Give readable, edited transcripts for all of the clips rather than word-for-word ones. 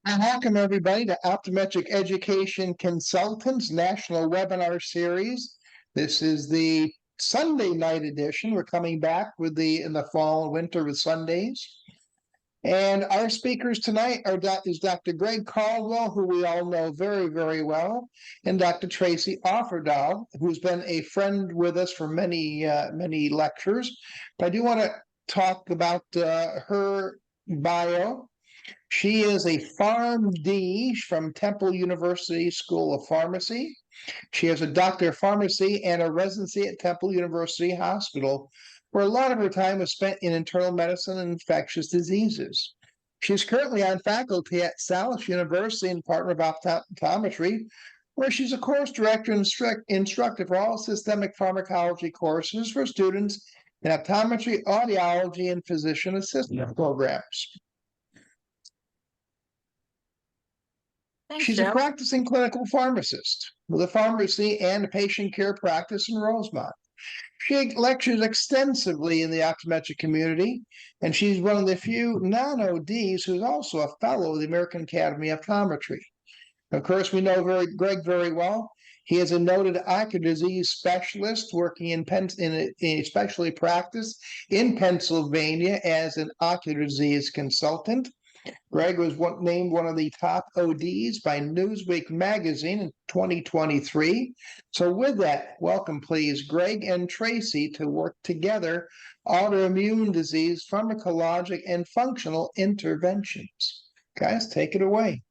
And welcome everybody to Optometric Education Consultants National Webinar Series. This is the Sunday night edition. We're coming back with in the fall and winter with Sundays. And our speakers tonight is Dr. Greg Caldwell, who we all know very, very well, and Dr. Tracy Offerdahl, who's been a friend with us for many lectures. But I do want to talk about her bio. She is a PharmD from Temple University School of Pharmacy. She has a doctor of pharmacy and a residency at Temple University Hospital, where a lot of her time is spent in internal medicine and infectious diseases. She's currently on faculty at Salus University and partner of optometry, where she's a course director and instructor for all systemic pharmacology courses for students in optometry, audiology, and physician assistant programs. Thanks, She's Joe. a practicing clinical pharmacist with a pharmacy and a patient care practice in Rosemont. She lectures extensively in the optometric community, and she's one of the few non-ODs who's also a fellow of the American Academy of Optometry. Of course, we know Greg very well. He is a noted ocular disease specialist working in a specialty practice in Pennsylvania as an ocular disease consultant. Greg was named one of the top ODs by Newsweek magazine in 2023. So with that, welcome please Greg and Tracy to work together autoimmune disease, pharmacologic, and functional interventions. Guys, take it away.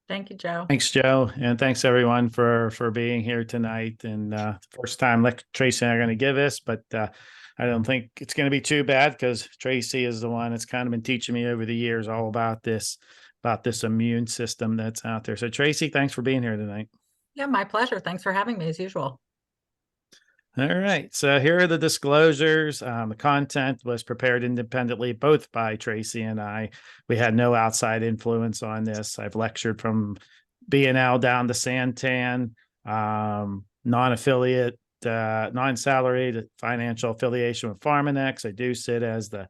Thank you, Joe. Thanks, Joe. And thanks everyone for being here tonight. And first time Tracy and I are going to give this, but I don't think it's going to be too bad because Tracy is the one that's kind of been teaching me over the years all about this immune system that's out there. So Tracy, thanks for being here tonight. Yeah, my pleasure. Thanks for having me as usual. All right. So here are the disclosures. The content was prepared independently, both by Tracy and I. We had no outside influence on this. I've lectured from B&L down to Santan, non-affiliate, non-salaried financial affiliation with PharmaNex. I do sit as the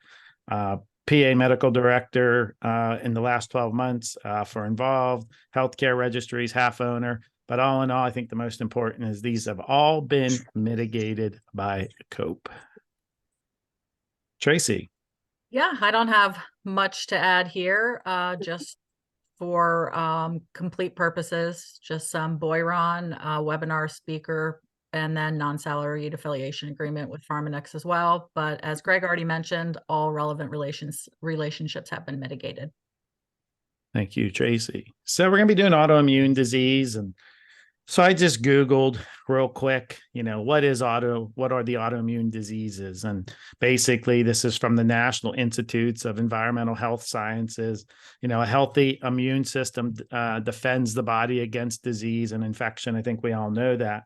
PA medical director in the last 12 months for Involved Healthcare Registries, half owner. But all in all, I think the most important is these have all been mitigated by COPE. Tracy. Yeah, I don't have much to add here. Just for complete purposes, just some Boiron webinar speaker, and then non-salaried affiliation agreement with PharmaNex as well. But as Greg already mentioned, all relevant relationships have been mitigated. Thank you, Tracy. So we're going to be doing autoimmune disease. And so I just Googled real quick, what are the autoimmune diseases? And basically this is from the National Institutes of Environmental Health Sciences. A healthy immune system defends the body against disease and infection. I think we all know that.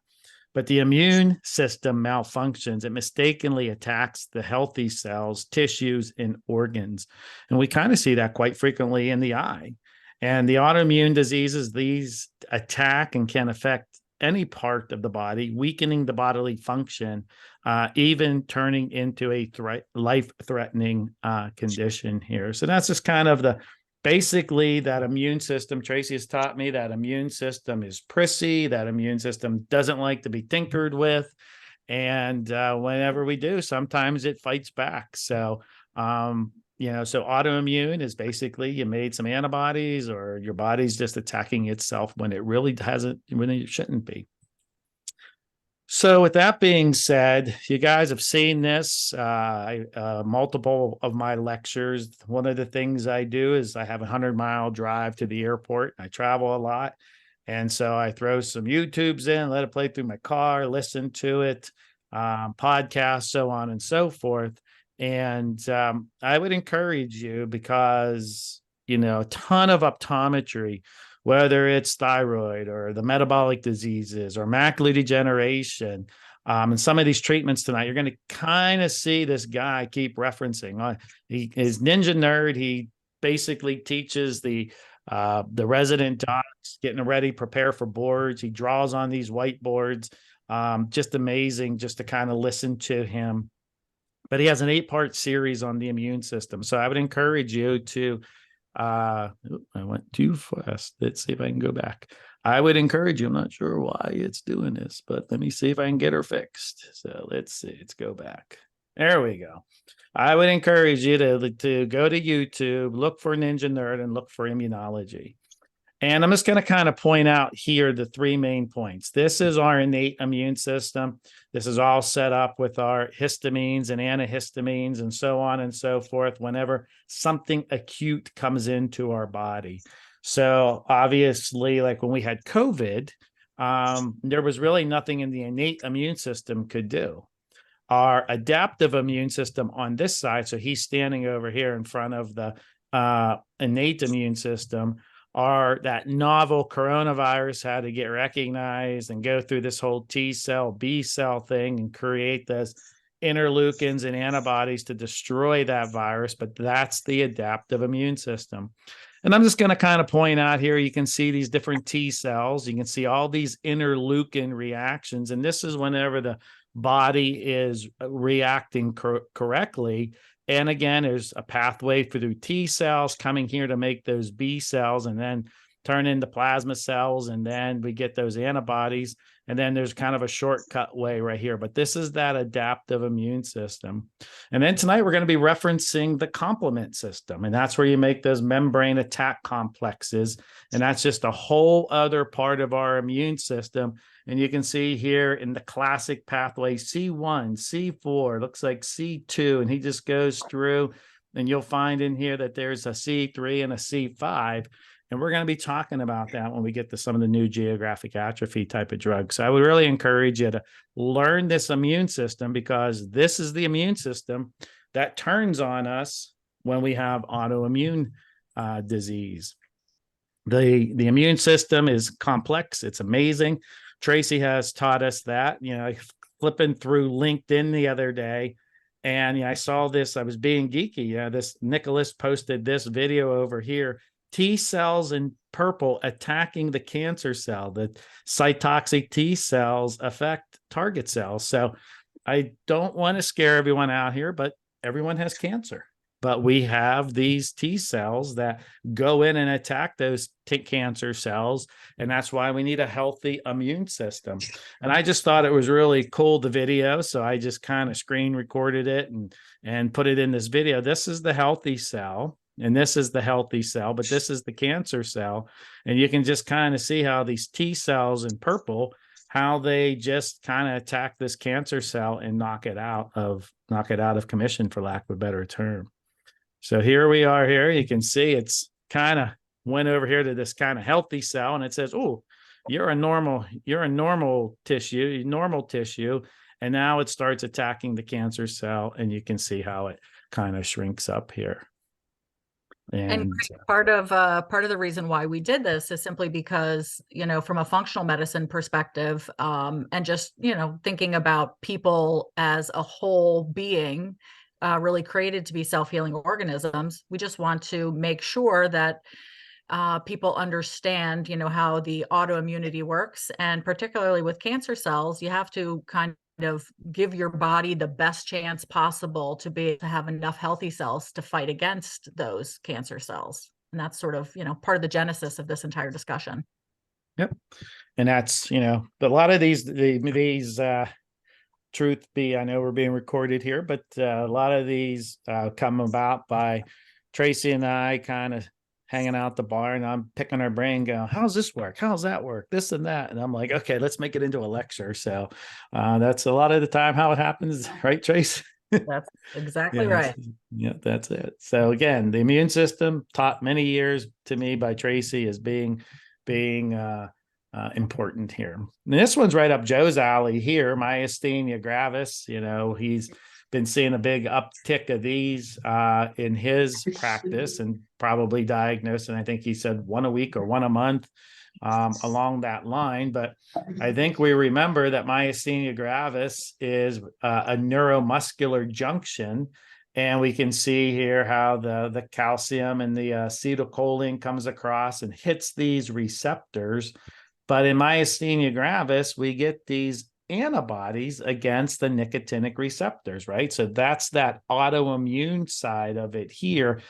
But the immune system malfunctions. It mistakenly attacks the healthy cells, tissues, and organs. And we kind of see that quite frequently in the eye. And the autoimmune diseases, these attack and can affect any part of the body, weakening the bodily function, even turning into a life-threatening condition here. So that's just kind of basically that immune system. Tracy has taught me that immune system is prissy, that immune system doesn't like to be tinkered with. And whenever we do, sometimes it fights back. So, so autoimmune is basically you made some antibodies or your body's just attacking itself when it really when it shouldn't be. So with that being said, you guys have seen this, multiple of my lectures. One of the things I do is I have a 100-mile drive to the airport. I travel a lot. And so I throw some YouTubes in, let it play through my car, listen to it, podcasts, so on and so forth. And I would encourage you because, a ton of optometry, whether it's thyroid or the metabolic diseases or macular degeneration, and some of these treatments tonight, you're going to kind of see this guy keep referencing. He is Ninja Nerd. He basically teaches the resident docs getting ready, prepare for boards. He draws on these whiteboards. Just amazing just to kind of listen to him. But he has an 8-part series on the immune system. So I would encourage you to I went too fast. Let's see if I can go back. I would encourage you. I'm not sure why it's doing this, but let me see if I can get her fixed. So let's see. Let's go back. There we go. I would encourage you to go to YouTube, look for Ninja Nerd, and look for immunology. And I'm just going to kind of point out here the three main points. This is our innate immune system. This is all set up with our histamines and antihistamines and so on and so forth whenever something acute comes into our body. So obviously, like when we had COVID, there was really nothing in the innate immune system could do. Our adaptive immune system on this side, so he's standing over here in front of the innate immune system, are that novel coronavirus had to get recognized and go through this whole T cell, B cell thing and create those interleukins and antibodies to destroy that virus. But that's the adaptive immune system. And I'm just going to kind of point out here, you can see these different T cells. You can see all these interleukin reactions. And this is whenever the body is reacting correctly. And again, there's a pathway through T cells coming here to make those B cells and then turn into plasma cells. And then we get those antibodies. And then there's kind of a shortcut way right here. But this is that adaptive immune system. And then tonight we're going to be referencing the complement system. And that's where you make those membrane attack complexes. And that's just a whole other part of our immune system. And you can see here in the classic pathway, C1, C4, looks like C2, and he just goes through, and you'll find in here that there's a C3 and a C5. And we're going to be talking about that when we get to some of the new geographic atrophy type of drugs. So I would really encourage you to learn this immune system, because this is the immune system that turns on us when we have autoimmune disease. The immune system is complex. It's amazing. Tracy has taught us that. Flipping through LinkedIn the other day, and I saw this. I was being geeky. This Nicholas posted this video over here. T cells in purple attacking the cancer cell. The cytotoxic T cells affect target cells. So I don't want to scare everyone out here, but everyone has cancer. But we have these T cells that go in and attack those cancer cells. And that's why we need a healthy immune system. And I just thought it was really cool, the video. So I just kind of screen recorded it and put it in this video. This is the healthy cell. And this is the healthy cell, but this is the cancer cell. And you can just kind of see how these T cells in purple, how they just kind of attack this cancer cell and knock it out of commission, for lack of a better term. So here we are here. You can see it's kind of went over here to this kind of healthy cell, and it says, oh, you're a normal tissue. And now it starts attacking the cancer cell, and you can see how it kind of shrinks up here. And part of the reason why we did this is simply because, from a functional medicine perspective, and just, thinking about people as a whole being, really created to be self-healing organisms, we just want to make sure that people understand, how the autoimmunity works. And particularly with cancer cells, you have to kind of give your body the best chance possible to be able to have enough healthy cells to fight against those cancer cells. And that's sort of, part of the genesis of this entire discussion. Yep. And that's, a lot of these truth be, I know we're being recorded here, but a lot of these come about by Tracy and I kind of hanging out at the bar, and I'm picking our brain going, how's this work? How's that work? This and that. And I'm like, okay, let's make it into a lecture. So that's a lot of the time how it happens. Right, Trace? That's exactly right. Yeah, that's it. So again, the immune system, taught many years to me by Tracy, as being important here. And this one's right up Joe's alley here, myasthenia gravis. He's been seeing a big uptick of these in his practice, and probably diagnosed, and I think he said one a week or one a month, along that line. But I think we remember that myasthenia gravis is a neuromuscular junction. And we can see here how the calcium and the acetylcholine comes across and hits these receptors. But in myasthenia gravis, we get these antibodies against the nicotinic receptors, right? So that's that autoimmune side of it here.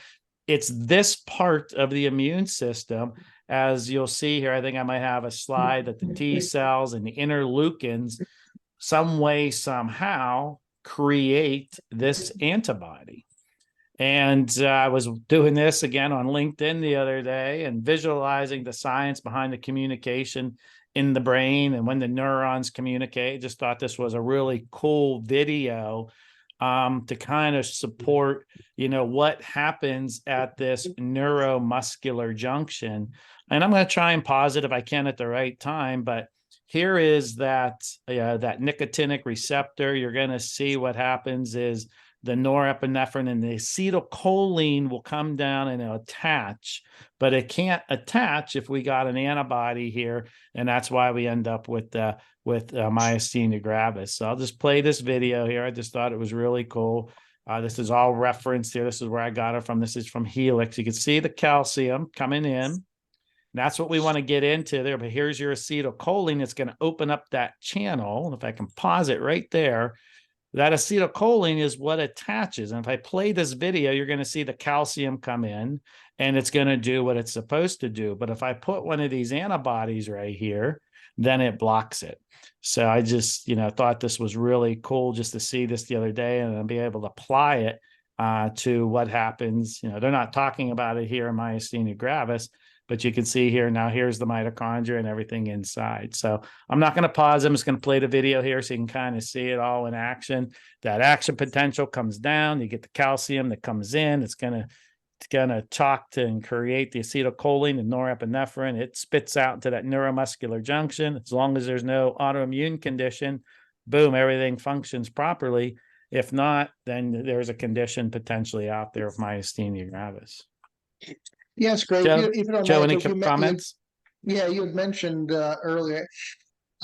it's this part of the immune system, as you'll see here. I think I might have a slide that the T cells and the interleukins, some way, somehow, create this antibody. And I was doing this again on LinkedIn the other day and visualizing the science behind the communication in the brain and when the neurons communicate. Just thought this was a really cool video to kind of support, what happens at this neuromuscular junction. And I'm going to try and pause it if I can at the right time, but here is that nicotinic receptor. You're going to see what happens is the norepinephrine and the acetylcholine will come down and attach, but it can't attach if we got an antibody here, and that's why we end up with myasthenia gravis. So I'll just play this video here. I just thought it was really cool. This is all referenced here. This is where I got it from. This is from Helix. You can see the calcium coming in. That's what we want to get into there. But here's your acetylcholine. It's going to open up that channel. If I can pause it right there, that acetylcholine is what attaches. And if I play this video, you're going to see the calcium come in and it's going to do what it's supposed to do. But if I put one of these antibodies right here, then it blocks it. So I just, thought this was really cool just to see this the other day and then be able to apply it to what happens. They're not talking about it here in myasthenia gravis, but you can see here now, here's the mitochondria and everything inside. So I'm not going to pause. I'm just going to play the video here so you can kind of see it all in action. That action potential comes down. You get the calcium that comes in. It's going to talk to and create the acetylcholine and norepinephrine. It spits out into that neuromuscular junction. As long as there's no autoimmune condition, boom, everything functions properly. If not, then there's a condition potentially out there of myasthenia gravis. Yes, great. Joe, any comments? You had mentioned earlier.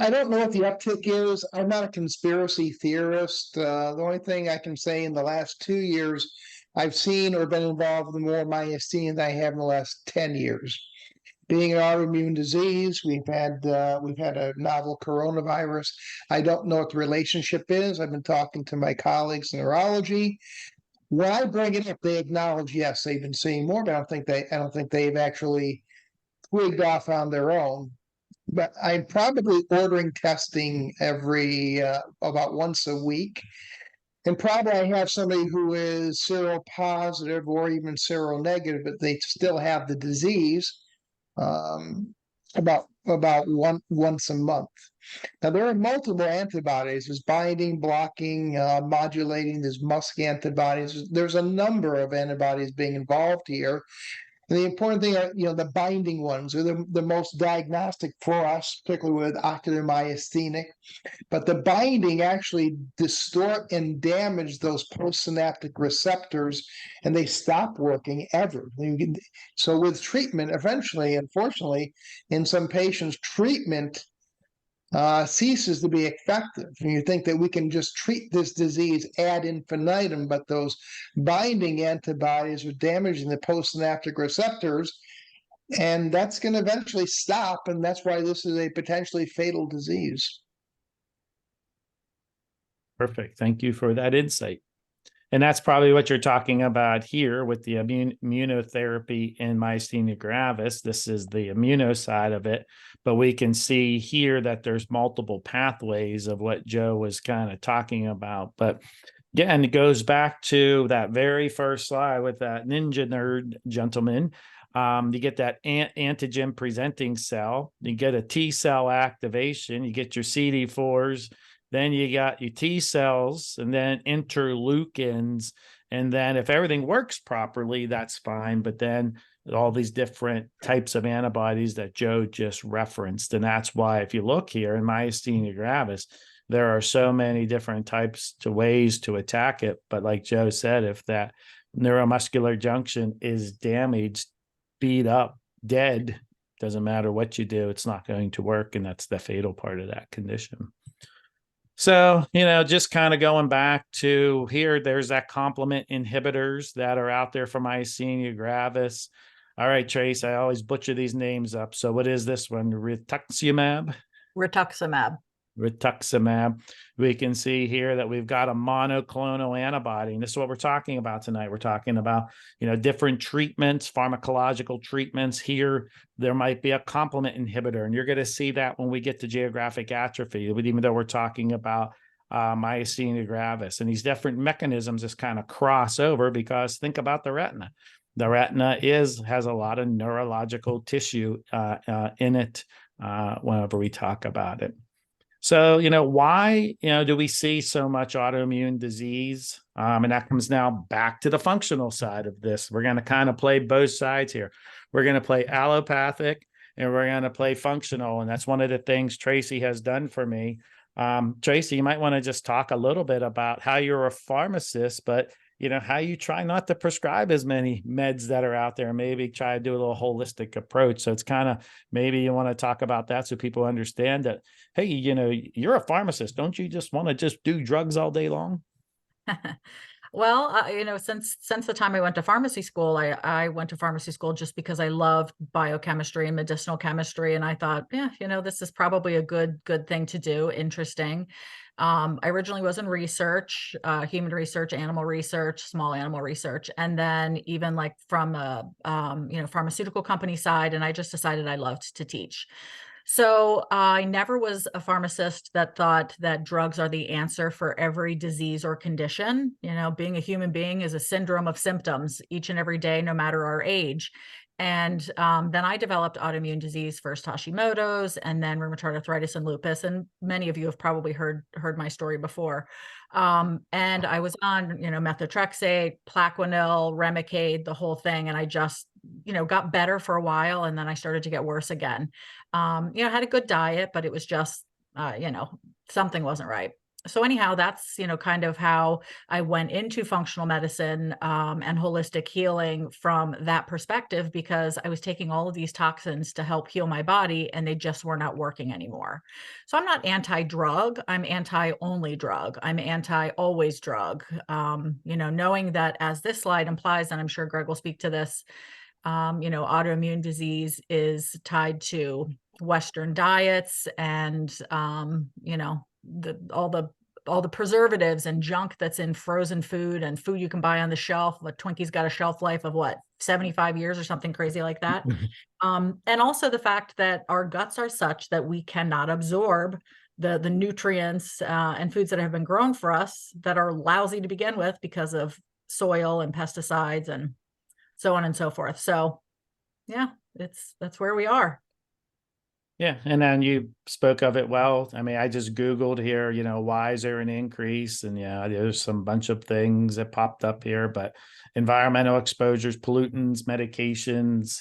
I don't know what the uptick is. I'm not a conspiracy theorist. The only thing I can say in the last 2 years, I've seen or been involved in more myasthenia than I have in the last 10 years. Being an autoimmune disease, we've had a novel coronavirus. I don't know what the relationship is. I've been talking to my colleagues in neurology. When I bring it up, they acknowledge, yes, they've been seeing more, but I don't think they've actually twigged off on their own. But I'm probably ordering testing every about once a week. And probably I have somebody who is seropositive or even seronegative, but they still have the disease about once a month. Now, there are multiple antibodies. There's binding, blocking, modulating. There's MuSK antibodies. There's a number of antibodies being involved here. And the important thing are, the binding ones are the most diagnostic for us, particularly with ocular myasthenic. But the binding actually distort and damage those postsynaptic receptors, and they stop working ever. So with treatment, eventually, unfortunately, in some patients, treatment ceases to be effective. And you think that we can just treat this disease ad infinitum, but those binding antibodies are damaging the postsynaptic receptors, and that's going to eventually stop, and that's why this is a potentially fatal disease. Perfect. Thank you for that insight. And that's probably what you're talking about here with the immunotherapy in myasthenia gravis. This is the immuno side of it, but we can see here that there's multiple pathways of what Joe was kind of talking about. But again, it goes back to that very first slide with that ninja nerd gentleman. You get that antigen presenting cell, you get a T cell activation, you get your CD4s, then you got your T cells and then interleukins. And then if everything works properly, that's fine. But then all these different types of antibodies that Joe just referenced. And that's why if you look here in myasthenia gravis, there are so many different types to ways to attack it. But like Joe said, if that neuromuscular junction is damaged, beat up, dead, doesn't matter what you do, it's not going to work. And that's the fatal part of that condition. So, just kind of going back to here, there's that complement inhibitors that are out there for myasthenia gravis. All right, Trace, I always butcher these names up. So what is this one? Rituximab? Rituximab. rituximab. We can see here that we've got a monoclonal antibody. And this is what we're talking about tonight. We're talking about, different treatments, pharmacological treatments. Here, there might be a complement inhibitor. And you're going to see that when we get to geographic atrophy, even though we're talking about myasthenia gravis. And these different mechanisms just kind of cross over, because think about the retina. The retina has a lot of neurological tissue in it whenever we talk about it. So, why, do we see so much autoimmune disease? And that comes now back to the functional side of this. We're going to kind of play both sides here. We're going to play allopathic and we're going to play functional. And that's one of the things Tracy has done for me. Tracy, you might want to just talk a little bit about how you're a pharmacist, but how you try not to prescribe as many meds that are out there, maybe try to do a little holistic approach. So it's kind of, maybe you want to talk about that so people understand that, hey, you're a pharmacist. Don't you just want to just do drugs all day long? Well, since the time I went to pharmacy school, I went to pharmacy school just because I loved biochemistry and medicinal chemistry. And I thought, yeah, this is probably a good thing to do. Interesting. I originally was in research, human research, animal research, small animal research, and then even like from a, pharmaceutical company side. And I just decided I loved to teach. So I never was a pharmacist that thought that drugs are the answer for every disease or condition. Being a human being is a syndrome of symptoms each and every day, no matter our age. And then I developed autoimmune disease, first Hashimoto's, and then rheumatoid arthritis and lupus. And many of you have probably heard my story before. And I was on, methotrexate, Plaquenil, Remicade, the whole thing. And I just, got better for a while. And then I started to get worse again. Had a good diet, but it was just, something wasn't right. So anyhow, that's, kind of how I went into functional medicine and holistic healing from that perspective, because I was taking all of these toxins to help heal my body and they just were not working anymore. So I'm not anti-drug. I'm anti-only drug. I'm anti-always drug. Knowing that, as this slide implies, and I'm sure Greg will speak to this, autoimmune disease is tied to Western diets and, all the preservatives and junk that's in frozen food and food you can buy on the shelf. A Twinkie's got a shelf life of 75 years or something crazy like that. And also the fact that our guts are such that we cannot absorb the nutrients and foods that have been grown for us that are lousy to begin with because of soil and pesticides and so on and so forth. So yeah, that's where we are. Yeah. And then you spoke of it well. I mean, I just Googled here, why is there an increase? And there's some bunch of things that popped up here, but environmental exposures, pollutants, medications,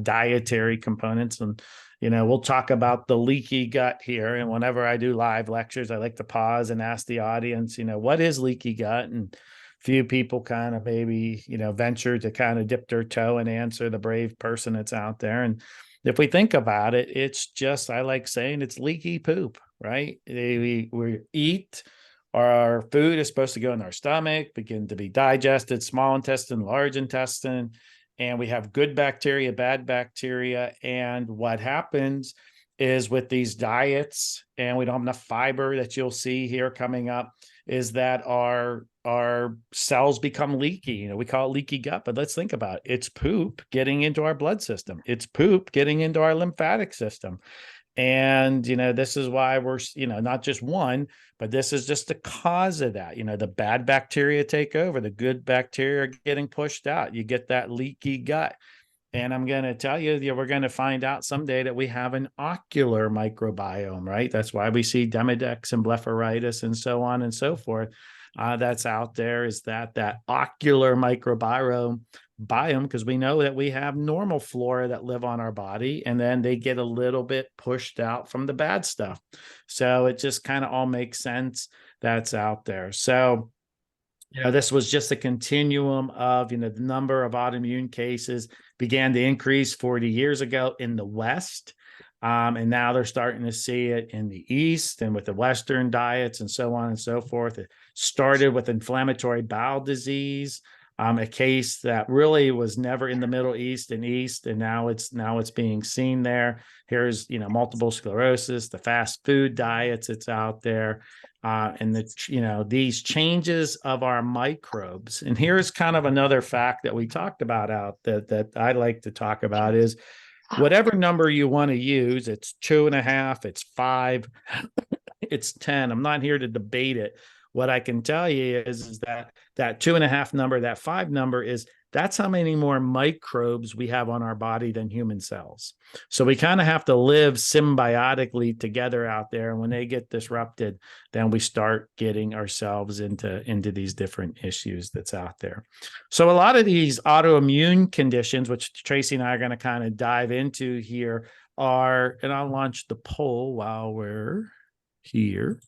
dietary components. And, we'll talk about the leaky gut here. And whenever I do live lectures, I like to pause and ask the audience, what is leaky gut? And few people kind of maybe, venture to kind of dip their toe and answer, the brave person that's out there. And if we think about it, it's just, I like saying it's leaky poop, right? We eat, our food is supposed to go in our stomach, begin to be digested, small intestine, large intestine, and we have good bacteria, bad bacteria. And what happens is with these diets, and we don't have enough fiber, that you'll see here coming up, is that our cells become leaky. We call it leaky gut, but let's think about it. It's poop getting into our blood system. It's poop getting into our lymphatic system. And, this is why we're, not just one, but this is just the cause of that. The bad bacteria take over, the good bacteria are getting pushed out. You get that leaky gut. And I'm going to tell you, we're going to find out someday that we have an ocular microbiome, right? That's why we see Demodex and blepharitis and so on and so forth. That's out there, is that ocular microbiome, because we know that we have normal flora that live on our body, and then they get a little bit pushed out from the bad stuff. So it just kind of all makes sense that's out there. So, this was just a continuum of, the number of autoimmune cases began to increase 40 years ago in the West. And now they're starting to see it in the East and with the Western diets and so on and so forth. It started with inflammatory bowel disease. a case that really was never in the Middle East and East, and now it's being seen there. Here's, you know, multiple sclerosis, the fast food diets that's out there, and the, you know, these changes of our microbes. And here's kind of another fact that we talked about out that I like to talk about is whatever number you want to use, it's 2.5, it's 5, it's 10. I'm not here to debate it. What I can tell you is that 2.5 number, that 5 number that's how many more microbes we have on our body than human cells. So we kind of have to live symbiotically together out there. And when they get disrupted, then we start getting ourselves into these different issues that's out there. So a lot of these autoimmune conditions, which Tracy and I are going to kind of dive into here, are, and I'll launch the poll while we're here,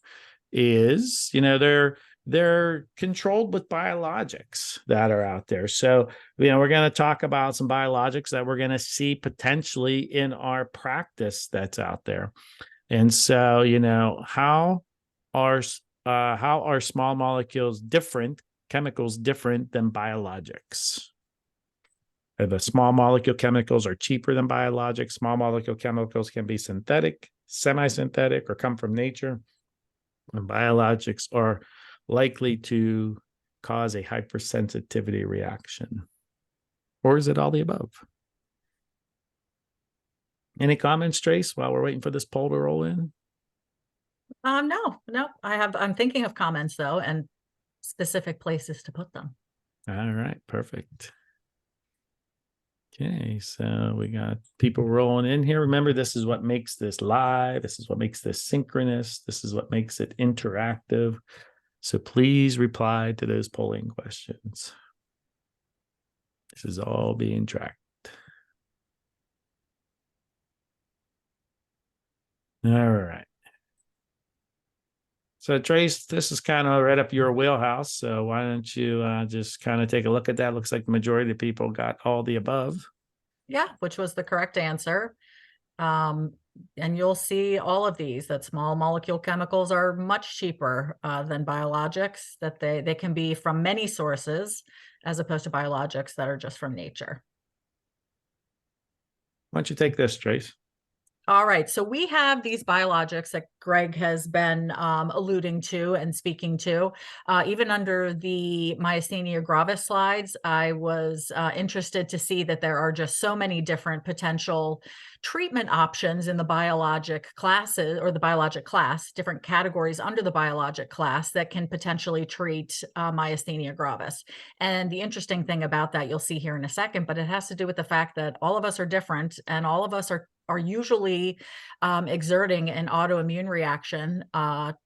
is, you know, they're controlled with biologics that are out there. So, you know, we're going to talk about some biologics that we're going to see potentially in our practice that's out there. And so, you know, how are small molecules different, chemicals different than biologics? The small molecule chemicals are cheaper than biologics. Small molecule chemicals can be synthetic, semi-synthetic, or come from nature. And biologics are likely to cause a hypersensitivity reaction. Or is it all the above? Any comments, Trace, while we're waiting for this poll to roll in? No, I'm thinking of comments though, and specific places to put them. All right, perfect. Okay, so we got people rolling in here. Remember, this is what makes this live. This is what makes this synchronous. This is what makes it interactive. So please reply to those polling questions. This is all being tracked. All right. So Trace, this is kind of right up your wheelhouse. So why don't you just kind of take a look at that? Looks like the majority of people got all the above. Yeah, which was the correct answer. And you'll see all of these, that small molecule chemicals are much cheaper than biologics, that they can be from many sources as opposed to biologics that are just from nature. Why don't you take this, Trace? All right, so we have these biologics that Greg has been alluding to and speaking to. Even under the myasthenia gravis slides, I was interested to see that there are just so many different potential treatment options in the biologic classes, or the biologic class, different categories under the biologic class that can potentially treat myasthenia gravis. And the interesting thing about that, you'll see here in a second, but it has to do with the fact that all of us are different, and all of us are usually exerting an autoimmune reaction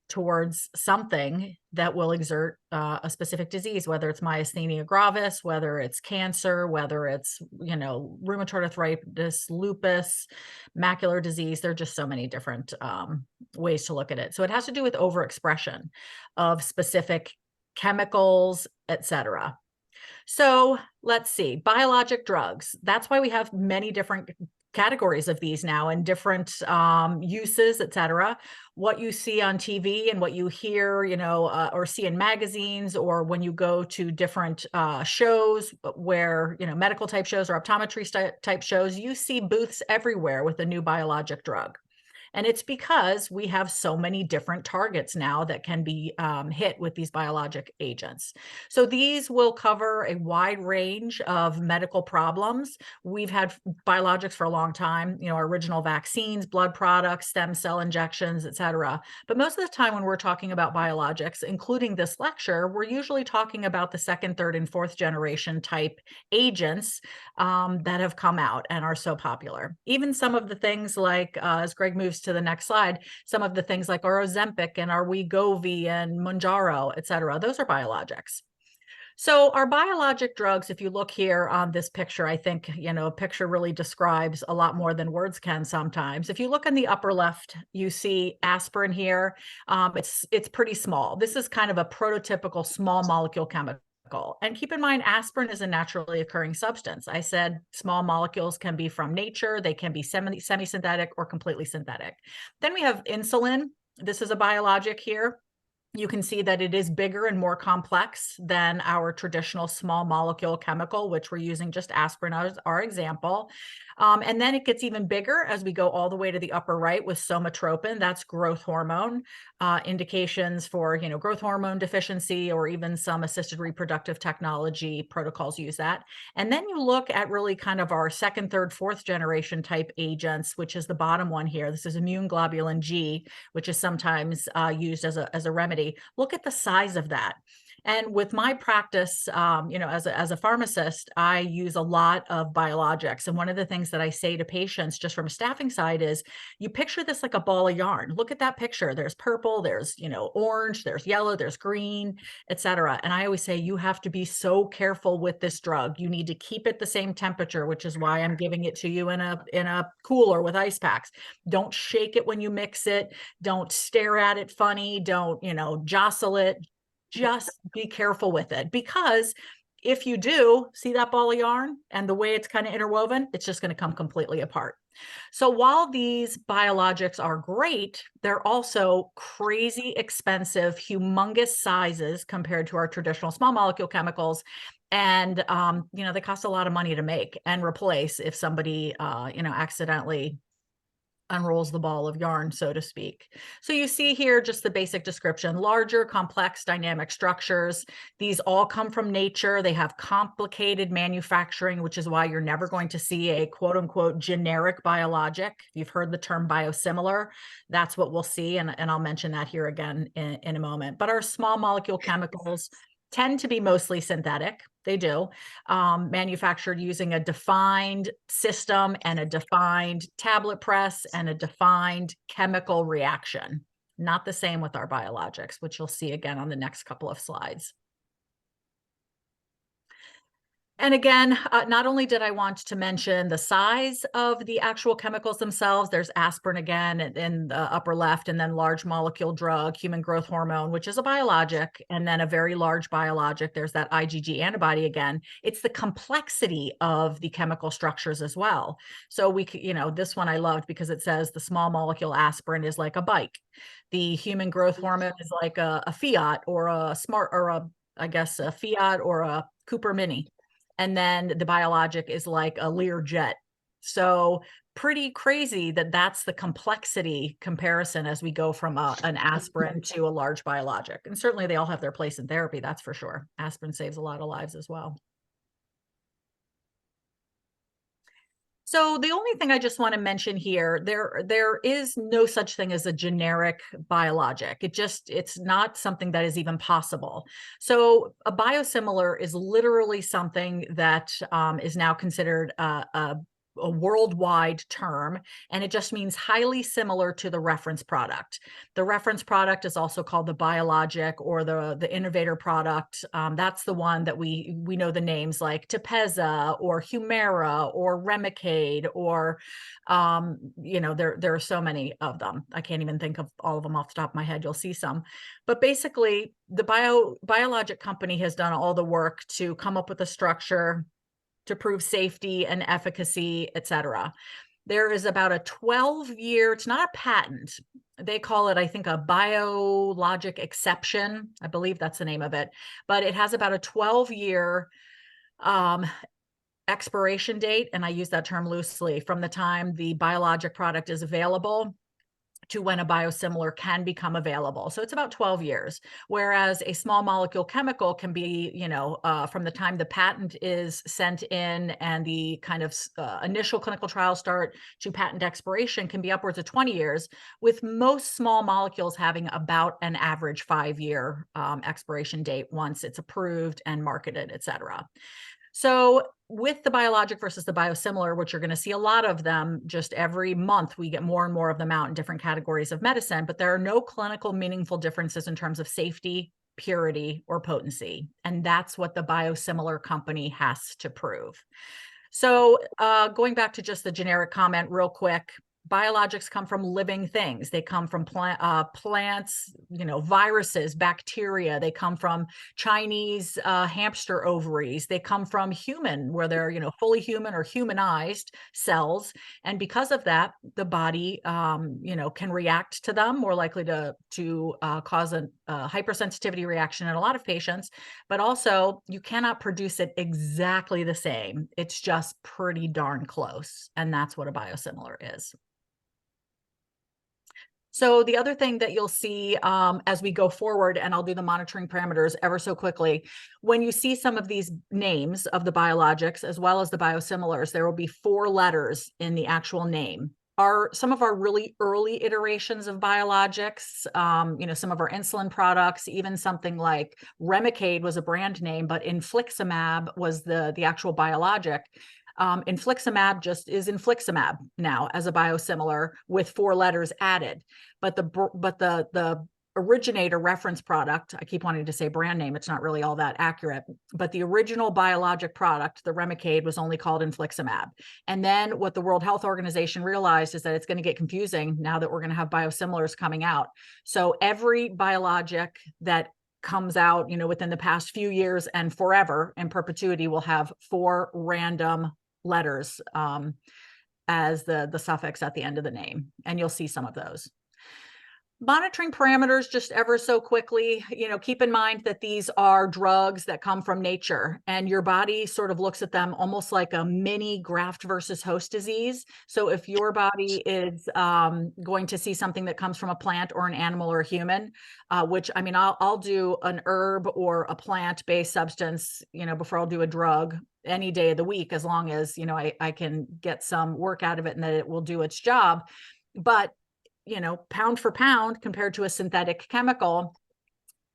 towards something that will exert a specific disease, whether it's myasthenia gravis, whether it's cancer, whether it's, you know, rheumatoid arthritis, lupus, macular disease. There are just so many different ways to look at it. So it has to do with overexpression of specific chemicals, etc. So let's see, biologic drugs. That's why we have many different categories of these now and different uses, etc. What you see on TV and what you hear, you know, or see in magazines, or when you go to different shows where, you know, medical type shows or optometry type shows, you see booths everywhere with a new biologic drug. And it's because we have so many different targets now that can be hit with these biologic agents. So these will cover a wide range of medical problems. We've had biologics for a long time, you know, our original vaccines, blood products, stem cell injections, et cetera. But most of the time when we're talking about biologics, including this lecture, we're usually talking about the second, third, and fourth generation type agents that have come out and are so popular. Even some of the things like, as Greg moves to the next slide, some of the things like our Ozempic and our Wegovy and Mounjaro, et cetera, those are biologics. So our biologic drugs, if you look here on this picture, I think, you know, a picture really describes a lot more than words can sometimes. If you look in the upper left, you see aspirin here. It's pretty small. This is kind of a prototypical small molecule chemical. And keep in mind, aspirin is a naturally occurring substance. I said small molecules can be from nature. They can be semi-synthetic or completely synthetic. Then we have insulin. This is a biologic here. You can see that it is bigger and more complex than our traditional small molecule chemical, which we're using just aspirin as our example. And then it gets even bigger as we go all the way to the upper right with somatropin. That's growth hormone, indications for, growth hormone deficiency, or even some assisted reproductive technology protocols use that. And then you look at really kind of our second, third, fourth generation type agents, which is the bottom one here. This is immune globulin G, which is sometimes used as a remedy. Look at the size of that. And with my practice, as a pharmacist, I use a lot of biologics. And one of the things that I say to patients just from a staffing side is, you picture this like a ball of yarn. Look at that picture. There's purple, there's, orange, there's yellow, there's green, etc. And I always say, you have to be so careful with this drug. You need to keep it the same temperature, which is why I'm giving it to you in a cooler with ice packs. Don't shake it when you mix it. Don't stare at it funny. Don't, jostle it. Just be careful with it, because if you do see that ball of yarn and the way it's kind of interwoven, it's just going to come completely apart. So while these biologics are great, they're also crazy expensive, humongous sizes compared to our traditional small molecule chemicals. And, they cost a lot of money to make and replace if somebody, accidentally unrolls the ball of yarn, so to speak. So you see here just the basic description: larger, complex, dynamic structures. These all come from nature. They have complicated manufacturing, which is why you're never going to see a quote unquote generic biologic. You've heard the term biosimilar. That's what we'll see. And I'll mention that here again in a moment. But our small molecule chemicals tend to be mostly synthetic. They do, manufactured using a defined system and a defined tablet press and a defined chemical reaction. Not the same with our biologics, which you'll see again on the next couple of slides. And again, not only did I want to mention the size of the actual chemicals themselves, there's aspirin again in the upper left, and then large molecule drug, human growth hormone, which is a biologic, and then a very large biologic. There's that IgG antibody again. It's the complexity of the chemical structures as well. So this one I loved because it says the small molecule aspirin is like a bike. The human growth hormone is like a Fiat or a a Fiat or a Cooper Mini. And then the biologic is like a Lear jet. So pretty crazy that that's the complexity comparison as we go from an aspirin to a large biologic. And certainly they all have their place in therapy, that's for sure. Aspirin saves a lot of lives as well. So the only thing I just want to mention here, there is no such thing as a generic biologic. It's not something that is even possible. So a biosimilar is literally something that is now considered a worldwide term, and it just means highly similar to the reference product. The reference product is also called the biologic or the innovator product. That's the one that we know the names like Tepezza or Humira or Remicade or there are so many of them. I can't even think of all of them off the top of my head. You'll see some, but basically the biologic company has done all the work to come up with a structure to prove safety and efficacy, etc. There is about a 12-year, it's not a patent. They call it, I think, a biologic exception. I believe that's the name of it. But it has about a 12-year expiration date, and I use that term loosely, from the time the biologic product is available to when a biosimilar can become available. So it's about 12 years, whereas a small molecule chemical can be, from the time the patent is sent in and the kind of initial clinical trial start to patent expiration can be upwards of 20 years, with most small molecules having about an average 5-year expiration date once it's approved and marketed, et cetera. So with the biologic versus the biosimilar, which you're going to see a lot of them just every month, we get more and more of them out in different categories of medicine, but there are no clinical meaningful differences in terms of safety, purity, or potency. And that's what the biosimilar company has to prove. So going back to just the generic comment real quick, biologics come from living things. They come from plants, viruses, bacteria. They come from Chinese hamster ovaries. They come from human, where they're, fully human or humanized cells. And because of that, the body, can react to them, more likely to cause hypersensitivity reaction in a lot of patients, but also you cannot produce it exactly the same. It's just pretty darn close. And that's what a biosimilar is. So the other thing that you'll see as we go forward, and I'll do the monitoring parameters ever so quickly, when you see some of these names of the biologics as well as the biosimilars, there will be 4 letters in the actual name. Some of our really early iterations of biologics, some of our insulin products, even something like Remicade was a brand name, but infliximab was the actual biologic. Infliximab just is infliximab now as a biosimilar with 4 letters added, but the originator reference product, I keep wanting to say brand name, it's not really all that accurate, but the original biologic product, the Remicade, was only called infliximab. And then what the World Health Organization realized is that it's going to get confusing now that we're going to have biosimilars coming out. So every biologic that comes out, within the past few years and forever in perpetuity will have 4 random letters as the suffix at the end of the name. And you'll see some of those. Monitoring parameters, just ever so quickly, keep in mind that these are drugs that come from nature, and your body sort of looks at them almost like a mini graft versus host disease. So if your body is going to see something that comes from a plant or an animal or a human, which, I mean, I'll do an herb or a plant-based substance, before I'll do a drug any day of the week, as long as, I can get some work out of it and that it will do its job. But pound for pound compared to a synthetic chemical,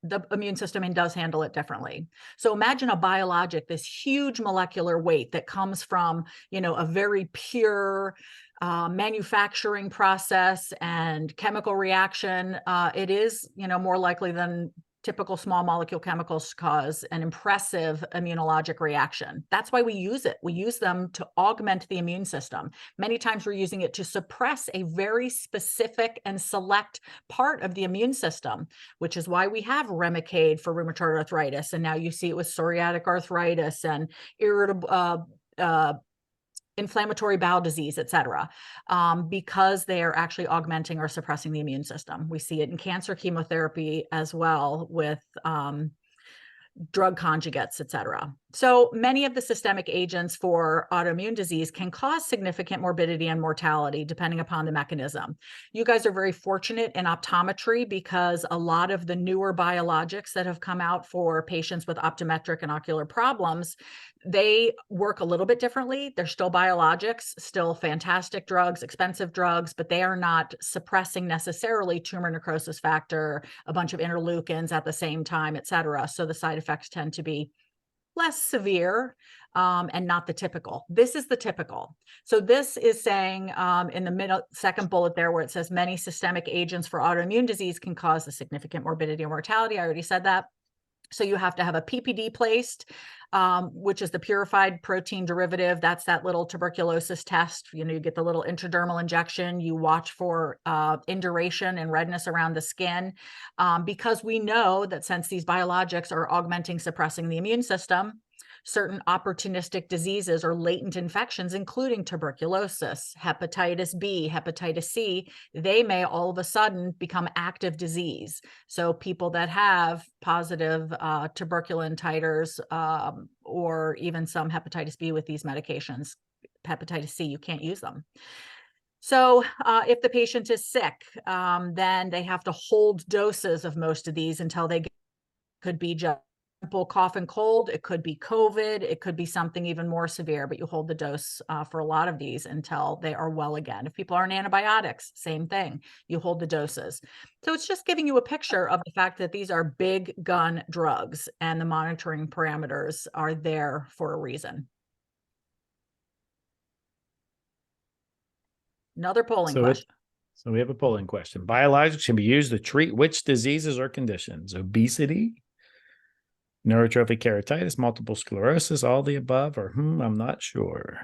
the immune system does handle it differently. So imagine a biologic, this huge molecular weight that comes from, a very pure manufacturing process and chemical reaction. It is, more likely than typical small molecule chemicals cause an impressive immunologic reaction. That's why we use it. We use them to augment the immune system. Many times we're using it to suppress a very specific and select part of the immune system, which is why we have Remicade for rheumatoid arthritis. And now you see it with psoriatic arthritis and irritable, inflammatory bowel disease, et cetera, because they are actually augmenting or suppressing the immune system. We see it in cancer chemotherapy as well with drug conjugates, et cetera. So many of the systemic agents for autoimmune disease can cause significant morbidity and mortality depending upon the mechanism. You guys are very fortunate in optometry because a lot of the newer biologics that have come out for patients with optometric and ocular problems, they work a little bit differently. They're still biologics, still fantastic drugs, expensive drugs, but they are not suppressing necessarily tumor necrosis factor, a bunch of interleukins at the same time, et cetera. So the side effects tend to be less severe and not the typical. This is the typical. So this is saying in the second bullet there where it says many systemic agents for autoimmune disease can cause a significant morbidity and mortality. I already said that. So you have to have a PPD placed, which is the purified protein derivative. That's that little tuberculosis test. You get the little intradermal injection. You watch for induration and redness around the skin, because we know that since these biologics are augmenting, suppressing the immune system, certain opportunistic diseases or latent infections, including tuberculosis, hepatitis B, hepatitis C, they may all of a sudden become active disease. So people that have positive tuberculin titers or even some hepatitis B with these medications, hepatitis C, you can't use them. So if the patient is sick, then they have to hold doses of most of these until they could be just simple cough and cold, it could be COVID, it could be something even more severe, but you hold the dose for a lot of these until they are well again. If people are on antibiotics, same thing, you hold the doses. So it's just giving you a picture of the fact that these are big gun drugs and the monitoring parameters are there for a reason. Another polling question. So we have a polling question. Biologics can be used to treat which diseases or conditions? Obesity, neurotrophic keratitis, multiple sclerosis, all the above, or I'm not sure.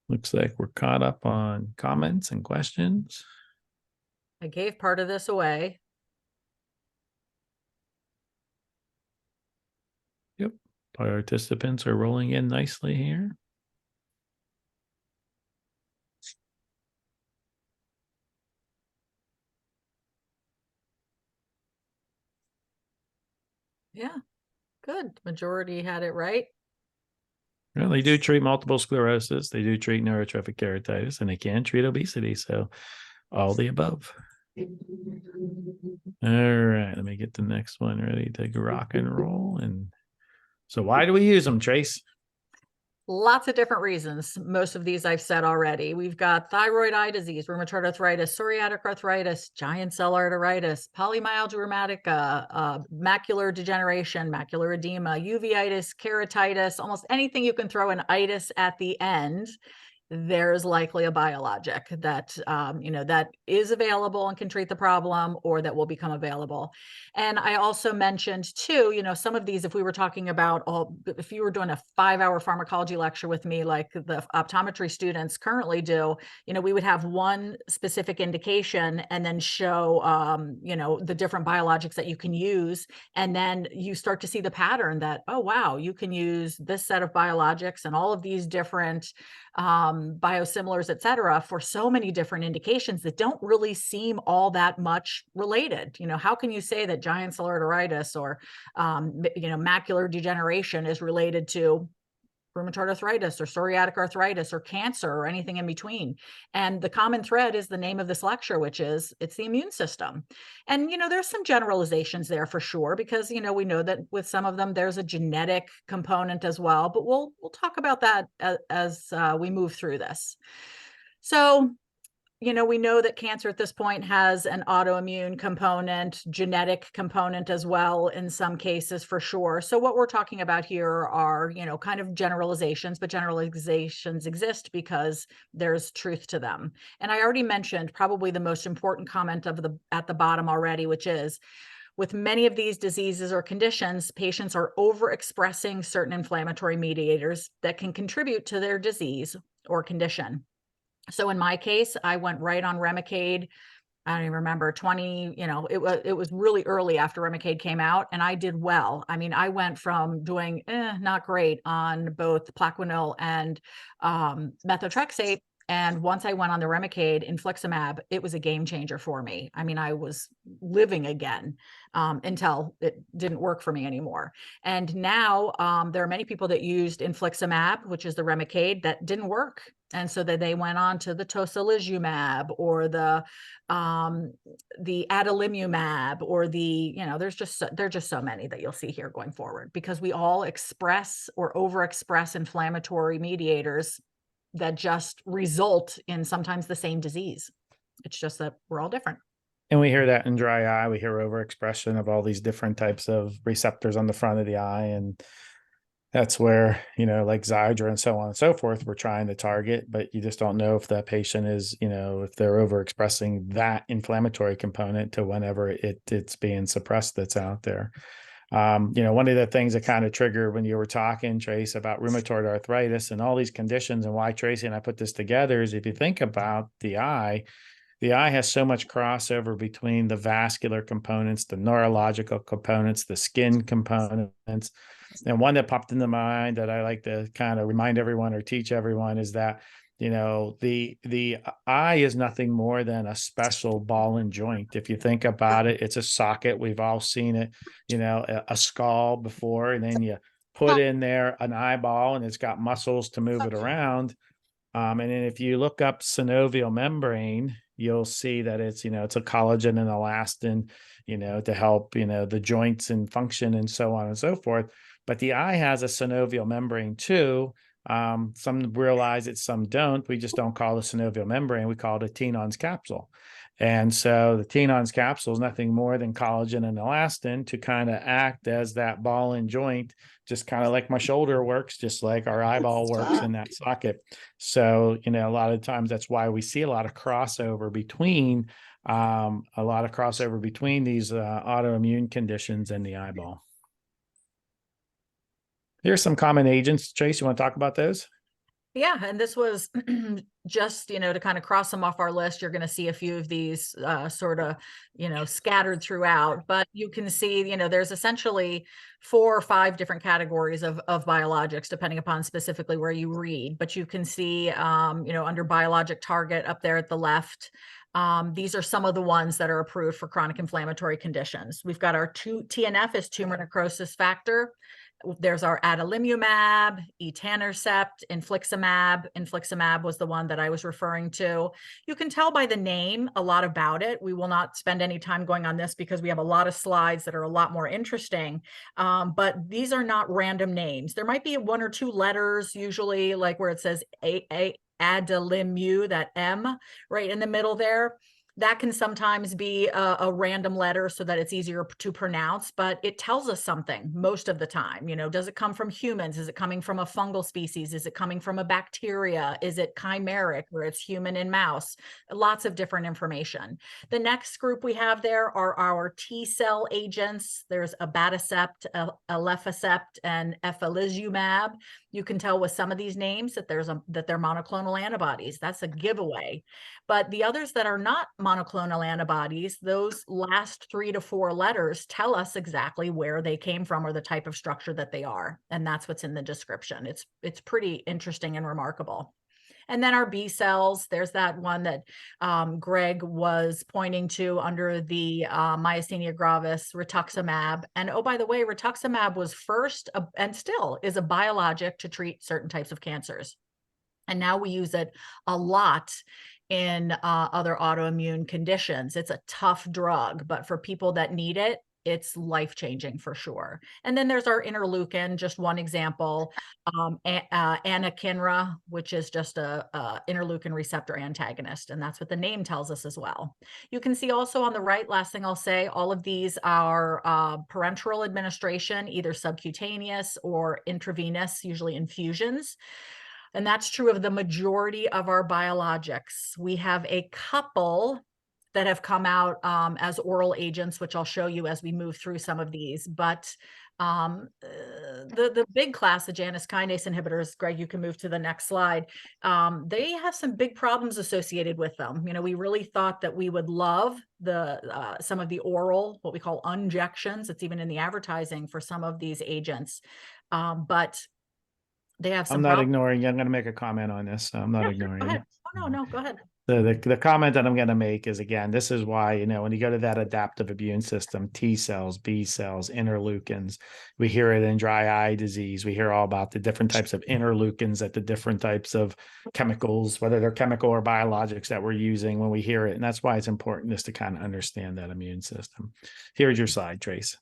Looks like we're caught up on comments and questions. I gave part of this away. Participants are rolling in nicely here. Yeah, good. Majority had it right. Well, they do treat multiple sclerosis. They do treat neurotrophic keratitis, and they can treat obesity. So all the above. All right, let me get the next one ready to rock and roll. And so why do we use them, Trace? Lots of different reasons. Most of these I've said already. We've got thyroid eye disease, rheumatoid arthritis, psoriatic arthritis, giant cell arteritis, polymyalgia rheumatica, macular degeneration, macular edema, uveitis, keratitis, almost anything you can throw an itis at the end. There's likely a biologic that that is available and can treat the problem, or that will become available. And I also mentioned too, some of these, if we were talking about if you were doing a 5-hour pharmacology lecture with me, like the optometry students currently do, we would have one specific indication and then show, the different biologics that you can use. And then you start to see the pattern that, oh, wow, you can use this set of biologics and all of these different biosimilars, et cetera, for so many different indications that don't really seem all that much related. How can you say that giant cell arteritis or, macular degeneration is related to rheumatoid arthritis or psoriatic arthritis or cancer or anything in between? And the common thread is the name of this lecture, which is it's the immune system. And, there's some generalizations there for sure, because, we know that with some of them, there's a genetic component as well, but we'll talk about that as we move through this. So, we know that cancer at this point has an autoimmune component, genetic component as well in some cases for sure. So what we're talking about here are, kind of generalizations, but generalizations exist because there's truth to them. And I already mentioned probably the most important comment at the bottom already, which is, with many of these diseases or conditions, patients are overexpressing certain inflammatory mediators that can contribute to their disease or condition. So in my case, I went right on Remicade. I don't even remember 20, it was really early after Remicade came out, and I did well. I mean, I went from doing not great on both Plaquenil and methotrexate. And once I went on the Remicade infliximab, it was a game changer for me. I mean, I was living again until it didn't work for me anymore. And now there are many people that used infliximab, which is the Remicade, that didn't work. And so that they went on to the tocilizumab or the adalimumab or there's just so many that you'll see here going forward, because we all express or overexpress inflammatory mediators that just result in sometimes the same disease. It's just that we're all different. And we hear that in dry eye. We hear overexpression of all these different types of receptors on the front of the eye. And that's where, like Xiidra and so on and so forth, we're trying to target, but you just don't know if that patient is, if they're overexpressing that inflammatory component to whenever it's being suppressed that's out there. One of the things that kind of triggered when you were talking, Trace, about rheumatoid arthritis and all these conditions, and why Tracy and I put this together, is if you think about the eye has so much crossover between the vascular components, the neurological components, the skin components. And one that popped into mind that I like to kind of remind everyone or teach everyone is that, the eye is nothing more than a special ball and joint. If you think about it, it's a socket. We've all seen it, a skull before, and then you put in there an eyeball and it's got muscles to move it around. And then if you look up synovial membrane, you'll see that it's, it's a collagen and elastin, to help, the joints and function and so on and so forth. But the eye has a synovial membrane too. Some realize it, some don't. We just don't call it a synovial membrane. We call it a Tenon's capsule. And so the Tenon's capsule is nothing more than collagen and elastin to kind of act as that ball and joint, just kind of like my shoulder works, just like our eyeball works in that socket. So, a lot of times that's why we see a lot of crossover between these autoimmune conditions and the eyeball. Here's some common agents. Trace, you want to talk about those? Yeah, and this was just, to kind of cross them off our list. You're going to see a few of these sort of, scattered throughout, but you can see, there's essentially 4 or 5 different categories of biologics, depending upon specifically where you read. But you can see, under biologic target up there at the left, these are some of the ones that are approved for chronic inflammatory conditions. We've got our TNF is tumor necrosis factor. There's our adalimumab, etanercept, infliximab. Infliximab was the one that I was referring to. You can tell by the name a lot about it. We will not spend any time going on this because we have a lot of slides that are a lot more interesting. But these are not random names. There might be 1 or 2 letters, usually like where it says adalimu, that M right in the middle there. That can sometimes be a random letter so that it's easier to pronounce, but it tells us something most of the time. Does it come from humans? Is it coming from a fungal species? Is it coming from a bacteria? Is it chimeric, where it's human and mouse? Lots of different information. The next group we have there are our T cell agents. There's abatacept, alefacept, and ephalizumab. You can tell with some of these names that they're monoclonal antibodies. That's a giveaway. But the others that are not monoclonal antibodies, those last 3 to 4 letters tell us exactly where they came from or the type of structure that they are. And that's what's in the description. It's pretty interesting and remarkable. And then our B cells, there's that one that Greg was pointing to under the myasthenia gravis, rituximab. And oh, by the way, rituximab was first and still is a biologic to treat certain types of cancers. And now we use it a lot in other autoimmune conditions. It's a tough drug, but for people that need it, it's life-changing for sure. And then there's our interleukin, just one example, anakinra, which is just a interleukin receptor antagonist. And that's what the name tells us as well. You can see also on the right, last thing I'll say, all of these are parenteral administration, either subcutaneous or intravenous, usually infusions. And that's true of the majority of our biologics. We have a couple that have come out as oral agents, which I'll show you as we move through some of these. But the big class of Janus kinase inhibitors, Greg, you can move to the next slide. They have some big problems associated with them. We really thought that we would love some of the oral, what we call injections. It's even in the advertising for some of these agents. But they have some I'm not problems. ignoring you. I'm going to make a comment on this. So I'm not ignoring Go you. ahead. Oh, no, go ahead. The comment that I'm going to make is, again, this is why, when you go to that adaptive immune system, T cells, B cells, interleukins, we hear it in dry eye disease. We hear all about the different types of interleukins at the different types of chemicals, whether they're chemical or biologics that we're using when we hear it. And that's why it's important just to kind of understand that immune system. Here's your slide, Trace.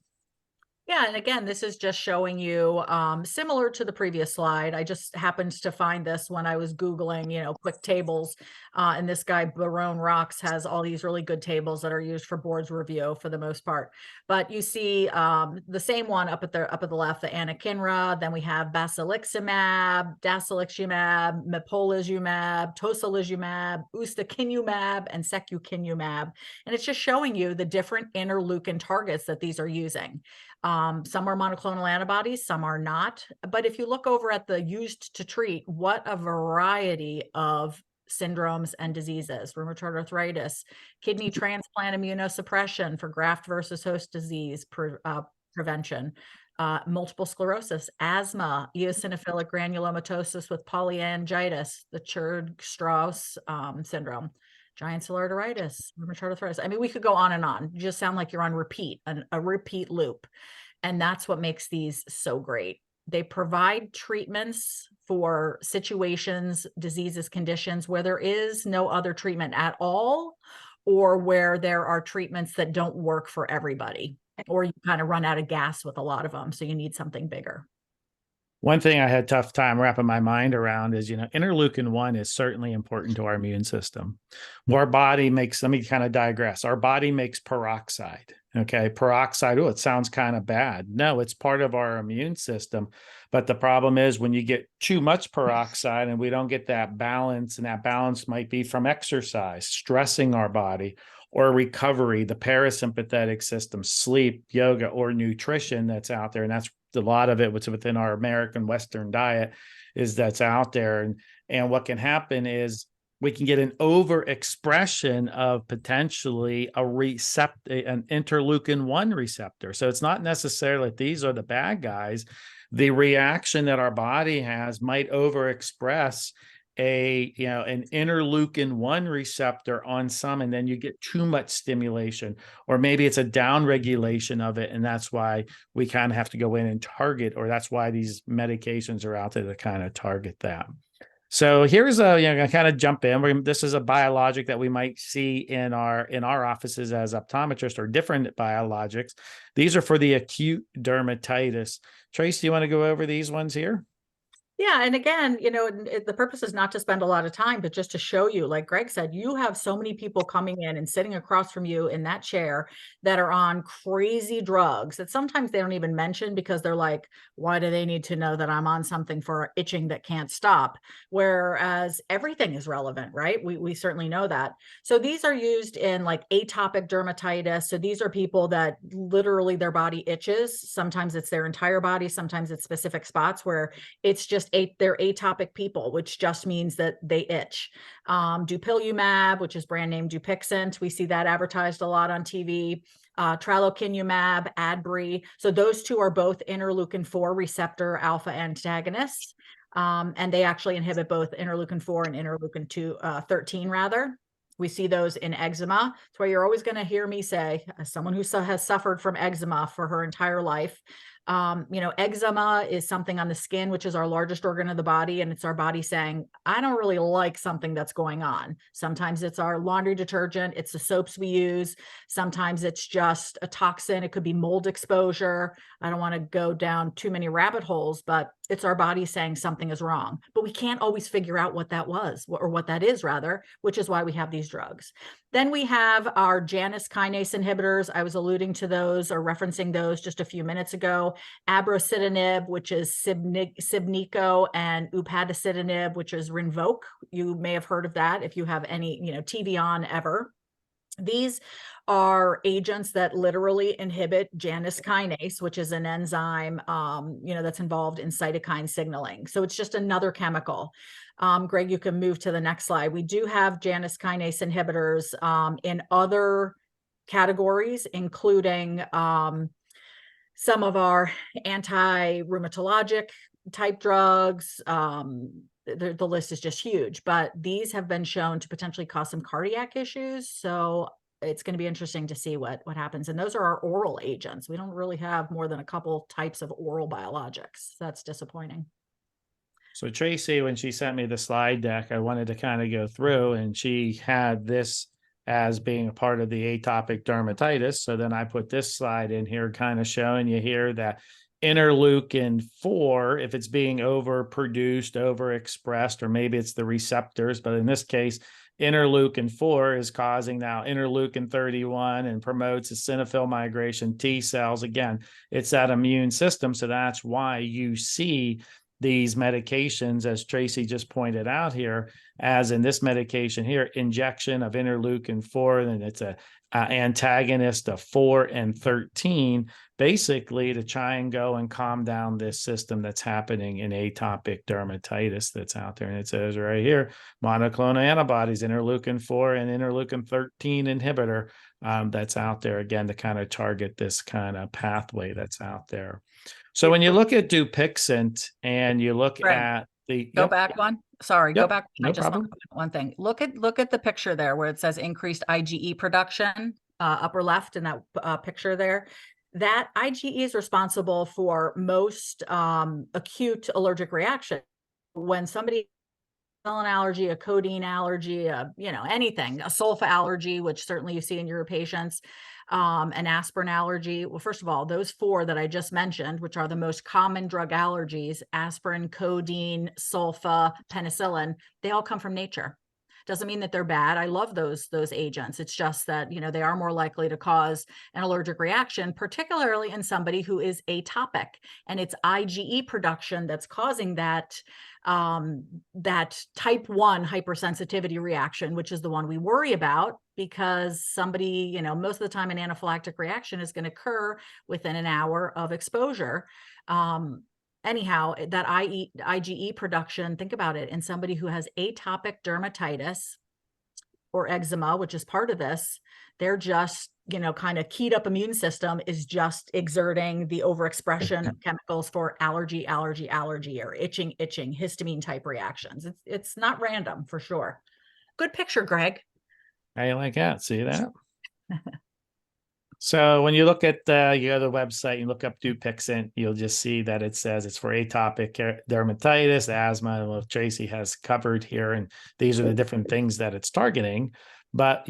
Yeah, and again, this is just showing you similar to the previous slide. I just happened to find this when I was Googling, quick tables. And this guy, Barone Rocks, has all these really good tables that are used for boards review for the most part. But you see the same one up at the left, the anakinra. Then we have basiliximab, dasiliximab, mepolizumab, tocilizumab, ustekinumab, and secukinumab. And it's just showing you the different interleukin targets that these are using. Some are monoclonal antibodies, some are not. But if you look over at the used to treat, what a variety of syndromes and diseases: rheumatoid arthritis, kidney transplant immunosuppression for graft versus host disease prevention, multiple sclerosis, asthma, eosinophilic granulomatosis with polyangiitis, the Churg-Strauss syndrome, giant cell arteritis, rheumatoid arthritis. I mean, we could go on and on. You just sound like you're on repeat, a repeat loop. And that's what makes these so great. They provide treatments for situations, diseases, conditions where there is no other treatment at all, or where there are treatments that don't work for everybody, or you kind of run out of gas with a lot of them. So you need something bigger. One thing I had a tough time wrapping my mind around is, interleukin-1 is certainly important to our immune system. Our body makes, let me kind of digress. Our body makes peroxide. Okay. Peroxide. Oh, it sounds kind of bad. No, it's part of our immune system. But the problem is when you get too much peroxide and we don't get that balance, and that balance might be from exercise, stressing our body, or recovery, the parasympathetic system, sleep, yoga, or nutrition that's out there. And that's a lot of it, what's within our American Western diet is that's out there. And what can happen is we can get an overexpression of potentially an interleukin-1 receptor. So it's not necessarily that these are the bad guys. The reaction that our body has might overexpress an interleukin-1 receptor on some, and then you get too much stimulation, or maybe it's a down regulation of it, and that's why we kind of have to go in and target, or that's why these medications are out there to kind of target that. So here's I kind of jump in. This is a biologic that we might see in our offices as optometrists, or different biologics. These are for the acute dermatitis. Tracy, you want to go over these ones here? Yeah. And again, the purpose is not to spend a lot of time, but just to show you, like Greg said, you have so many people coming in and sitting across from you in that chair that are on crazy drugs that sometimes they don't even mention, because they're like, why do they need to know that I'm on something for itching that can't stop? Whereas everything is relevant, right? We certainly know that. So these are used in like atopic dermatitis. So these are people that literally their body itches. Sometimes it's their entire body. Sometimes it's specific spots where it's just they're atopic people, which just means that they itch. Dupilumab, which is brand name Dupixent, we see that advertised a lot on TV. Tralokinumab, Adbry. So those two are both interleukin-4 receptor alpha antagonists, and they actually inhibit both interleukin-4 and interleukin-2, 13 rather. We see those in eczema. That's why you're always going to hear me say, as someone who has suffered from eczema for her entire life, eczema is something on the skin, which is our largest organ of the body. And it's our body saying, I don't really like something that's going on. Sometimes it's our laundry detergent. It's the soaps we use. Sometimes it's just a toxin. It could be mold exposure. I don't want to go down too many rabbit holes, but it's our body saying something is wrong. But we can't always figure out what that was, or what that is rather, which is why we have these drugs. Then we have our Janus kinase inhibitors. I was alluding to those or referencing those just a few minutes ago. Abrocitinib, which is Sibnico, and upadacitinib, which is Rinvoq. You may have heard of that if you have any, TV on ever. These are agents that literally inhibit Janus kinase, which is an enzyme, that's involved in cytokine signaling. So it's just another chemical. Greg, you can move to the next slide. We do have Janus kinase inhibitors in other categories, including some of our anti-rheumatologic type drugs. The list is just huge, but these have been shown to potentially cause some cardiac issues. So it's going to be interesting to see what happens. And those are our oral agents. We don't really have more than a couple types of oral biologics. That's disappointing. So Tracy, when she sent me the slide deck, I wanted to kind of go through, and she had this as being a part of the atopic dermatitis. So then I put this slide in here, kind of showing you here that interleukin-4, if it's being overproduced, overexpressed, or maybe it's the receptors, but in this case, interleukin-4 is causing now interleukin-31 and promotes eosinophil migration T cells. Again, it's that immune system. So that's why you see these medications, as Tracy just pointed out here, as in this medication here, injection of interleukin-4, and it's a antagonist of 4 and 13, basically to try and go and calm down this system that's happening in atopic dermatitis that's out there. And it says right here, monoclonal antibodies, interleukin-4 and interleukin-13 inhibitor that's out there, again, to kind of target this kind of pathway that's out there. So when you look at Dupixent and you look at the go back one. Sorry, go back. No problem. One thing. Look at the picture there where it says increased IgE production, upper left in that picture there. That IgE is responsible for most acute allergic reaction. When somebody an allergy, a codeine allergy, anything, a sulfa allergy, which certainly you see in your patients, an aspirin allergy. Well, first of all, those 4 that I just mentioned, which are the most common drug allergies, aspirin, codeine, sulfa, penicillin, they all come from nature. Doesn't mean that they're bad. I love those agents. It's just that, they are more likely to cause an allergic reaction, particularly in somebody who is atopic, and it's IgE production that's causing that type 1 hypersensitivity reaction, which is the one we worry about, because somebody, most of the time an anaphylactic reaction is going to occur within an hour of exposure. Anyhow, that IgE production, think about it, in somebody who has atopic dermatitis or eczema, which is part of this, they're just, kind of keyed up immune system is just exerting the overexpression of chemicals for allergy, or itching, histamine type reactions. It's not random for sure. Good picture, Greg. I like that. See that? So when you look at the other website, you look up Dupixent, you'll just see that it says it's for atopic dermatitis, asthma. Well, Tracy has covered here, and these are the different things that it's targeting. But,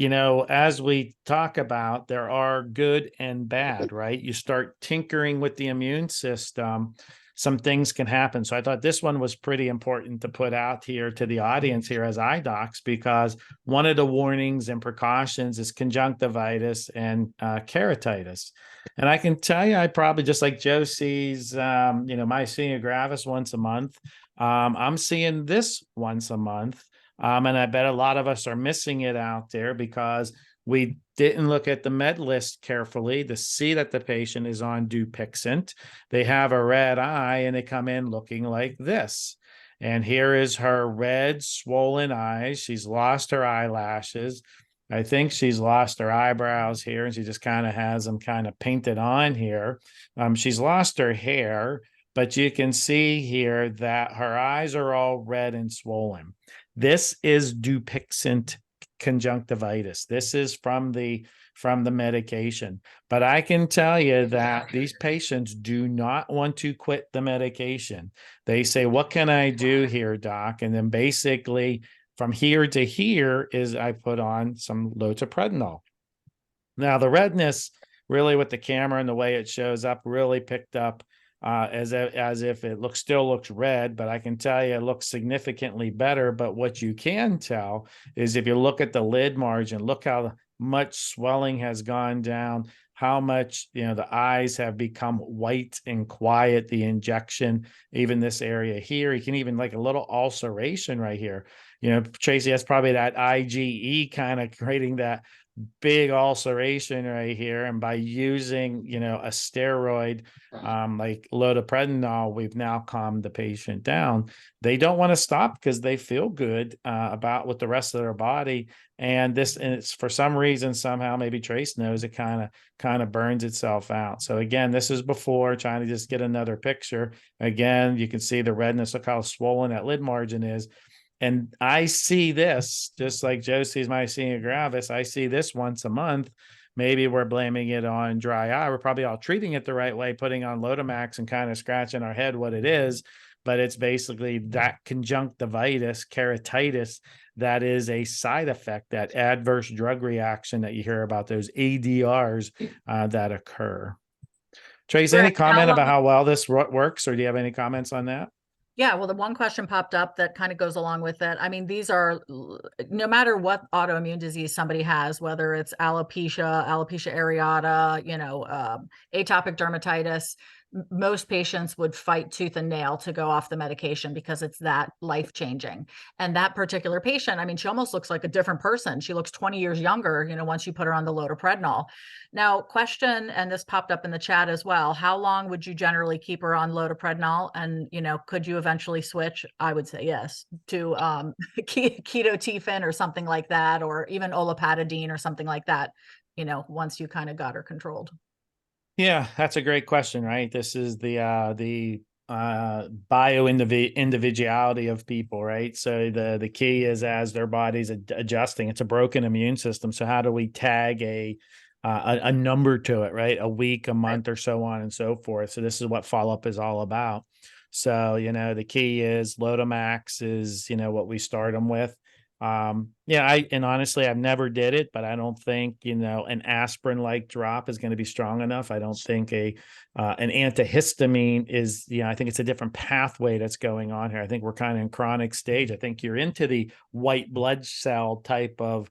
as we talk about, there are good and bad, right? You start tinkering with the immune system, some things can happen. So I thought this one was pretty important to put out here to the audience here as eye docs, because one of the warnings and precautions is conjunctivitis and keratitis. And I can tell you, I probably, just like Joe sees, myasthenia gravis once a month. I'm seeing this once a month. And I bet a lot of us are missing it out there because we didn't look at the med list carefully to see that the patient is on Dupixent. They have a red eye and they come in looking like this. And here is her red, swollen eyes. She's lost her eyelashes. I think she's lost her eyebrows here, and she just kind of has them kind of painted on here. She's lost her hair, but you can see here that her eyes are all red and swollen. This is Dupixent conjunctivitis. This is from the medication. But I can tell you that these patients do not want to quit the medication. They say, what can I do here, doc? And then basically from here to here is I put on some loteprednol. Now the redness really with the camera and the way it shows up really picked up as if it still looks red, but I can tell you it looks significantly better. But what you can tell is if you look at the lid margin, look how much swelling has gone down, how much, the eyes have become white and quiet, the injection, even this area here, you can even like a little ulceration right here. Tracy, that's probably that IgE kind of creating that big ulceration right here. And by using, a steroid like loteprednol, we've now calmed the patient down. They don't want to stop because they feel good about with the rest of their body. And it's for some reason, somehow, maybe Trace knows, it kind of burns itself out. So again, this is before, trying to just get another picture. Again, you can see the redness. Look how swollen that lid margin is. And I see this, just like Joe sees myasthenia gravis, I see this once a month. Maybe we're blaming it on dry eye. We're probably all treating it the right way, putting on Lotemax and kind of scratching our head what it is. But it's basically that conjunctivitis, keratitis, that is a side effect, that adverse drug reaction that you hear about, those ADRs that occur. Trace, any comment about how well this works, or do you have any comments on that? Yeah, well, the one question popped up that kind of goes along with it. I mean, these are, no matter what autoimmune disease somebody has, whether it's alopecia areata, atopic dermatitis, most patients would fight tooth and nail to go off the medication because it's that life-changing. And that particular patient, I mean, she almost looks like a different person. She looks 20 years younger, once you put her on the loteprednol. Now, question, and this popped up in the chat as well, how long would you generally keep her on loteprednol? And, could you eventually switch? I would say yes, to ketotifen or something like that, or even olopatadine or something like that, once you kind of got her controlled. Yeah, that's a great question, right? This is the bio individuality of people, right? So the key is, as their body's adjusting, it's a broken immune system. So how do we tag a number to it, right? A week, a month, or so on and so forth. So this is what follow-up is all about. So, the key is Lotemax is, what we start them with. And honestly, I've never did it, but I don't think, an aspirin like drop is going to be strong enough. I don't think an antihistamine is, I think it's a different pathway that's going on here. I think we're kind of in chronic stage. I think you're into the white blood cell type of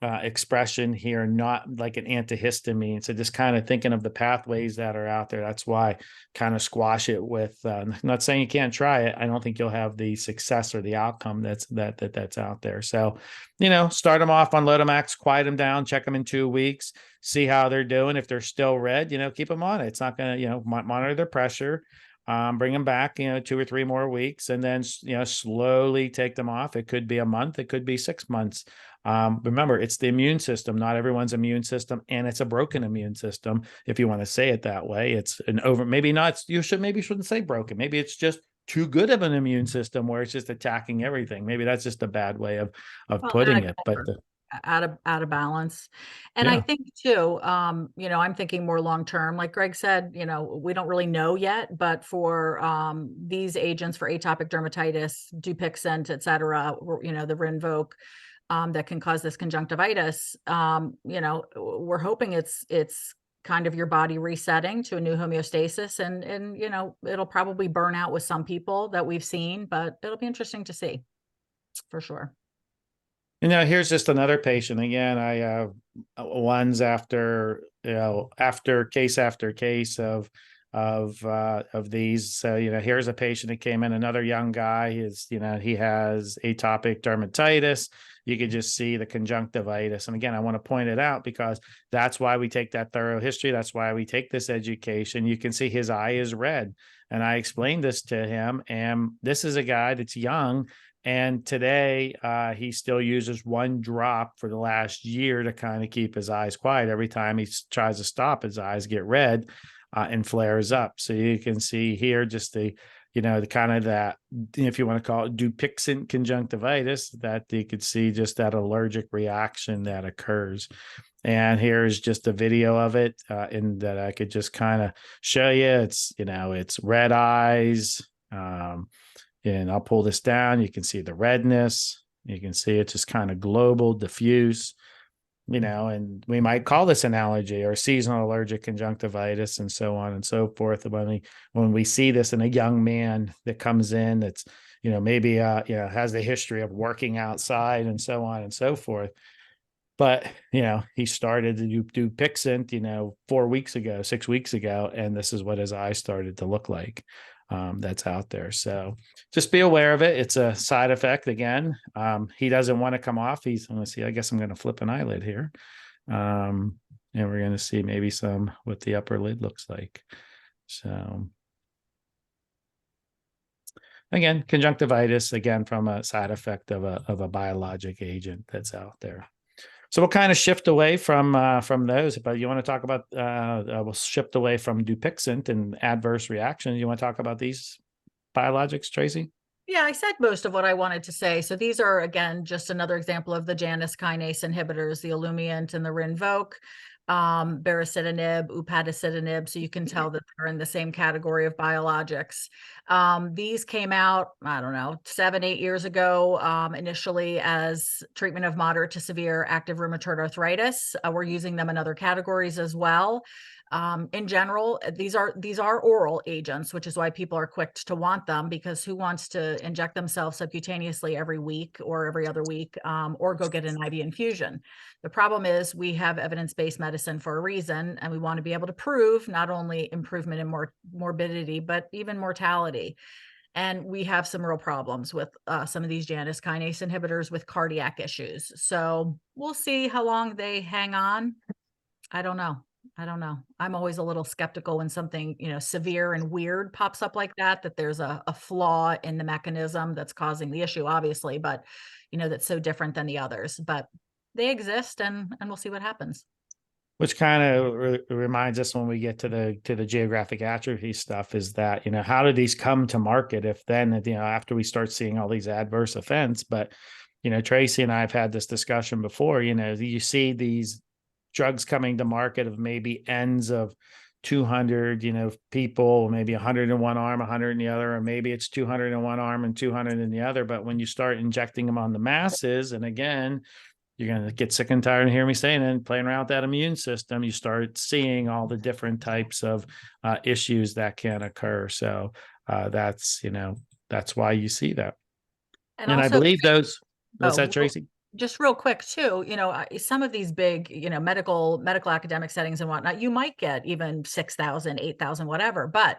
expression here, not like an antihistamine. So just kind of thinking of the pathways that are out there. That's why kind of squash it with, not saying you can't try it. I don't think you'll have the success or the outcome that's out there. So, start them off on Lotomax, quiet them down, check them in 2 weeks, see how they're doing. If they're still red, keep them on it. It's not going to, monitor their pressure. Bring them back, 2 or 3 more weeks, and then, slowly take them off. It could be a month. It could be 6 months. Remember, it's the immune system, not everyone's immune system, and it's a broken immune system. If you want to say it that way, it's maybe not, shouldn't say broken. Maybe it's just too good of an immune system where it's just attacking everything. Maybe that's just a bad way of putting it, but out of balance. And I think too, I'm thinking more long term, like Greg said, we don't really know yet, but for these agents for atopic dermatitis, Dupixent, et cetera, the Rinvoq, that can cause this conjunctivitis, we're hoping it's kind of your body resetting to a new homeostasis, and it'll probably burn out with some people that we've seen, but it'll be interesting to see for sure. Here's just another patient. Again, I have ones after case after case of these. So, here's a patient that came in, another young guy. He has atopic dermatitis. You could just see the conjunctivitis. And again, I want to point it out because that's why we take that thorough history. That's why we take this education. You can see his eye is red. And I explained this to him. And this is a guy that's young. And today, he still uses 1 drop for the last year to kind of keep his eyes quiet. Every time he tries to stop, his eyes get red and flares up. So you can see here just the kind of that, if you want to call it Dupixent conjunctivitis, that you could see just that allergic reaction that occurs. And here's just a video of it, and that I could just kind of show you. It's red eyes. And I'll pull this down. You can see the redness. You can see it's just kind of global, diffuse, and we might call this an allergy or seasonal allergic conjunctivitis and so on and so forth. When we see this in a young man that comes in, that's, maybe, has the history of working outside and so on and so forth. But, he started to do Dupixent, 4 weeks ago, 6 weeks ago, and this is what his eyes started to look like. That's out there. So just be aware of it. It's a side effect. Again, he doesn't want to come off. Let's see, I guess I'm going to flip an eyelid here. And we're going to see maybe what the upper lid looks like. So again, conjunctivitis, again, from a side effect of a biologic agent that's out there. So we'll kind of shift away from those, but you want to talk about, we'll shift away from Dupixent and adverse reactions. You want to talk about these biologics, Tracy? Yeah, I said most of what I wanted to say. So these are, again, just another example of the Janus kinase inhibitors, the Olumiant and the Rinvoq, baricitinib, upadacitinib. So you can tell that they're in the same category of biologics. These came out, I don't know, 7-8 years ago, initially as treatment of moderate to severe active rheumatoid arthritis. We're using them in other categories as well. In general, these are oral agents, which is why people are quick to want them, because who wants to inject themselves subcutaneously every week or every other week, or go get an IV infusion? The problem is we have evidence-based medicine for a reason, and we want to be able to prove not only improvement in morbidity, but even mortality. And we have some real problems with some of these Janus kinase inhibitors with cardiac issues. So we'll see how long they hang on. I don't know. I'm always a little skeptical when something, severe and weird pops up like that there's a flaw in the mechanism that's causing the issue, obviously, but, that's so different than the others. But they exist, and we'll see what happens. Which kind of reminds us, when we get to the geographic atrophy stuff, is that, how do these come to market if then, after we start seeing all these adverse events? But, Tracy and I have had this discussion before, you see these drugs coming to market of maybe ends of 200, people, maybe 100 in one arm, 100 in the other, or maybe it's 200 in one arm and 200 in the other. But when you start injecting them on the masses, and again, you're going to get sick and tired of hearing me saying it, playing around with that immune system, you start seeing all the different types of issues that can occur. So that's why you see that. And also, I believe those, what's that, Tracy? just real quick too, some of these big, medical academic settings and whatnot, you might get even 6,000, 8,000, whatever, but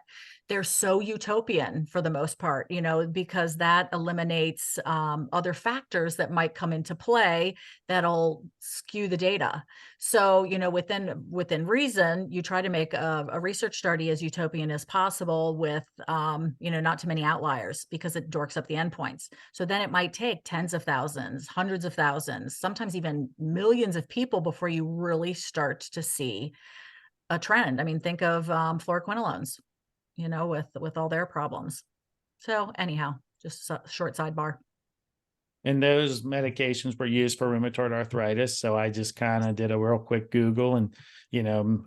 they're so utopian for the most part, because that eliminates other factors that might come into play that'll skew the data. So, within reason, you try to make a research study as utopian as possible with, not too many outliers, because it dorks up the endpoints. So then it might take tens of thousands, hundreds of thousands, sometimes even millions of people before you really start to see a trend. I mean, think of fluoroquinolones, with all their problems. So anyhow, just a short sidebar. And those medications were used for rheumatoid arthritis. So I just kind of did a real quick Google and,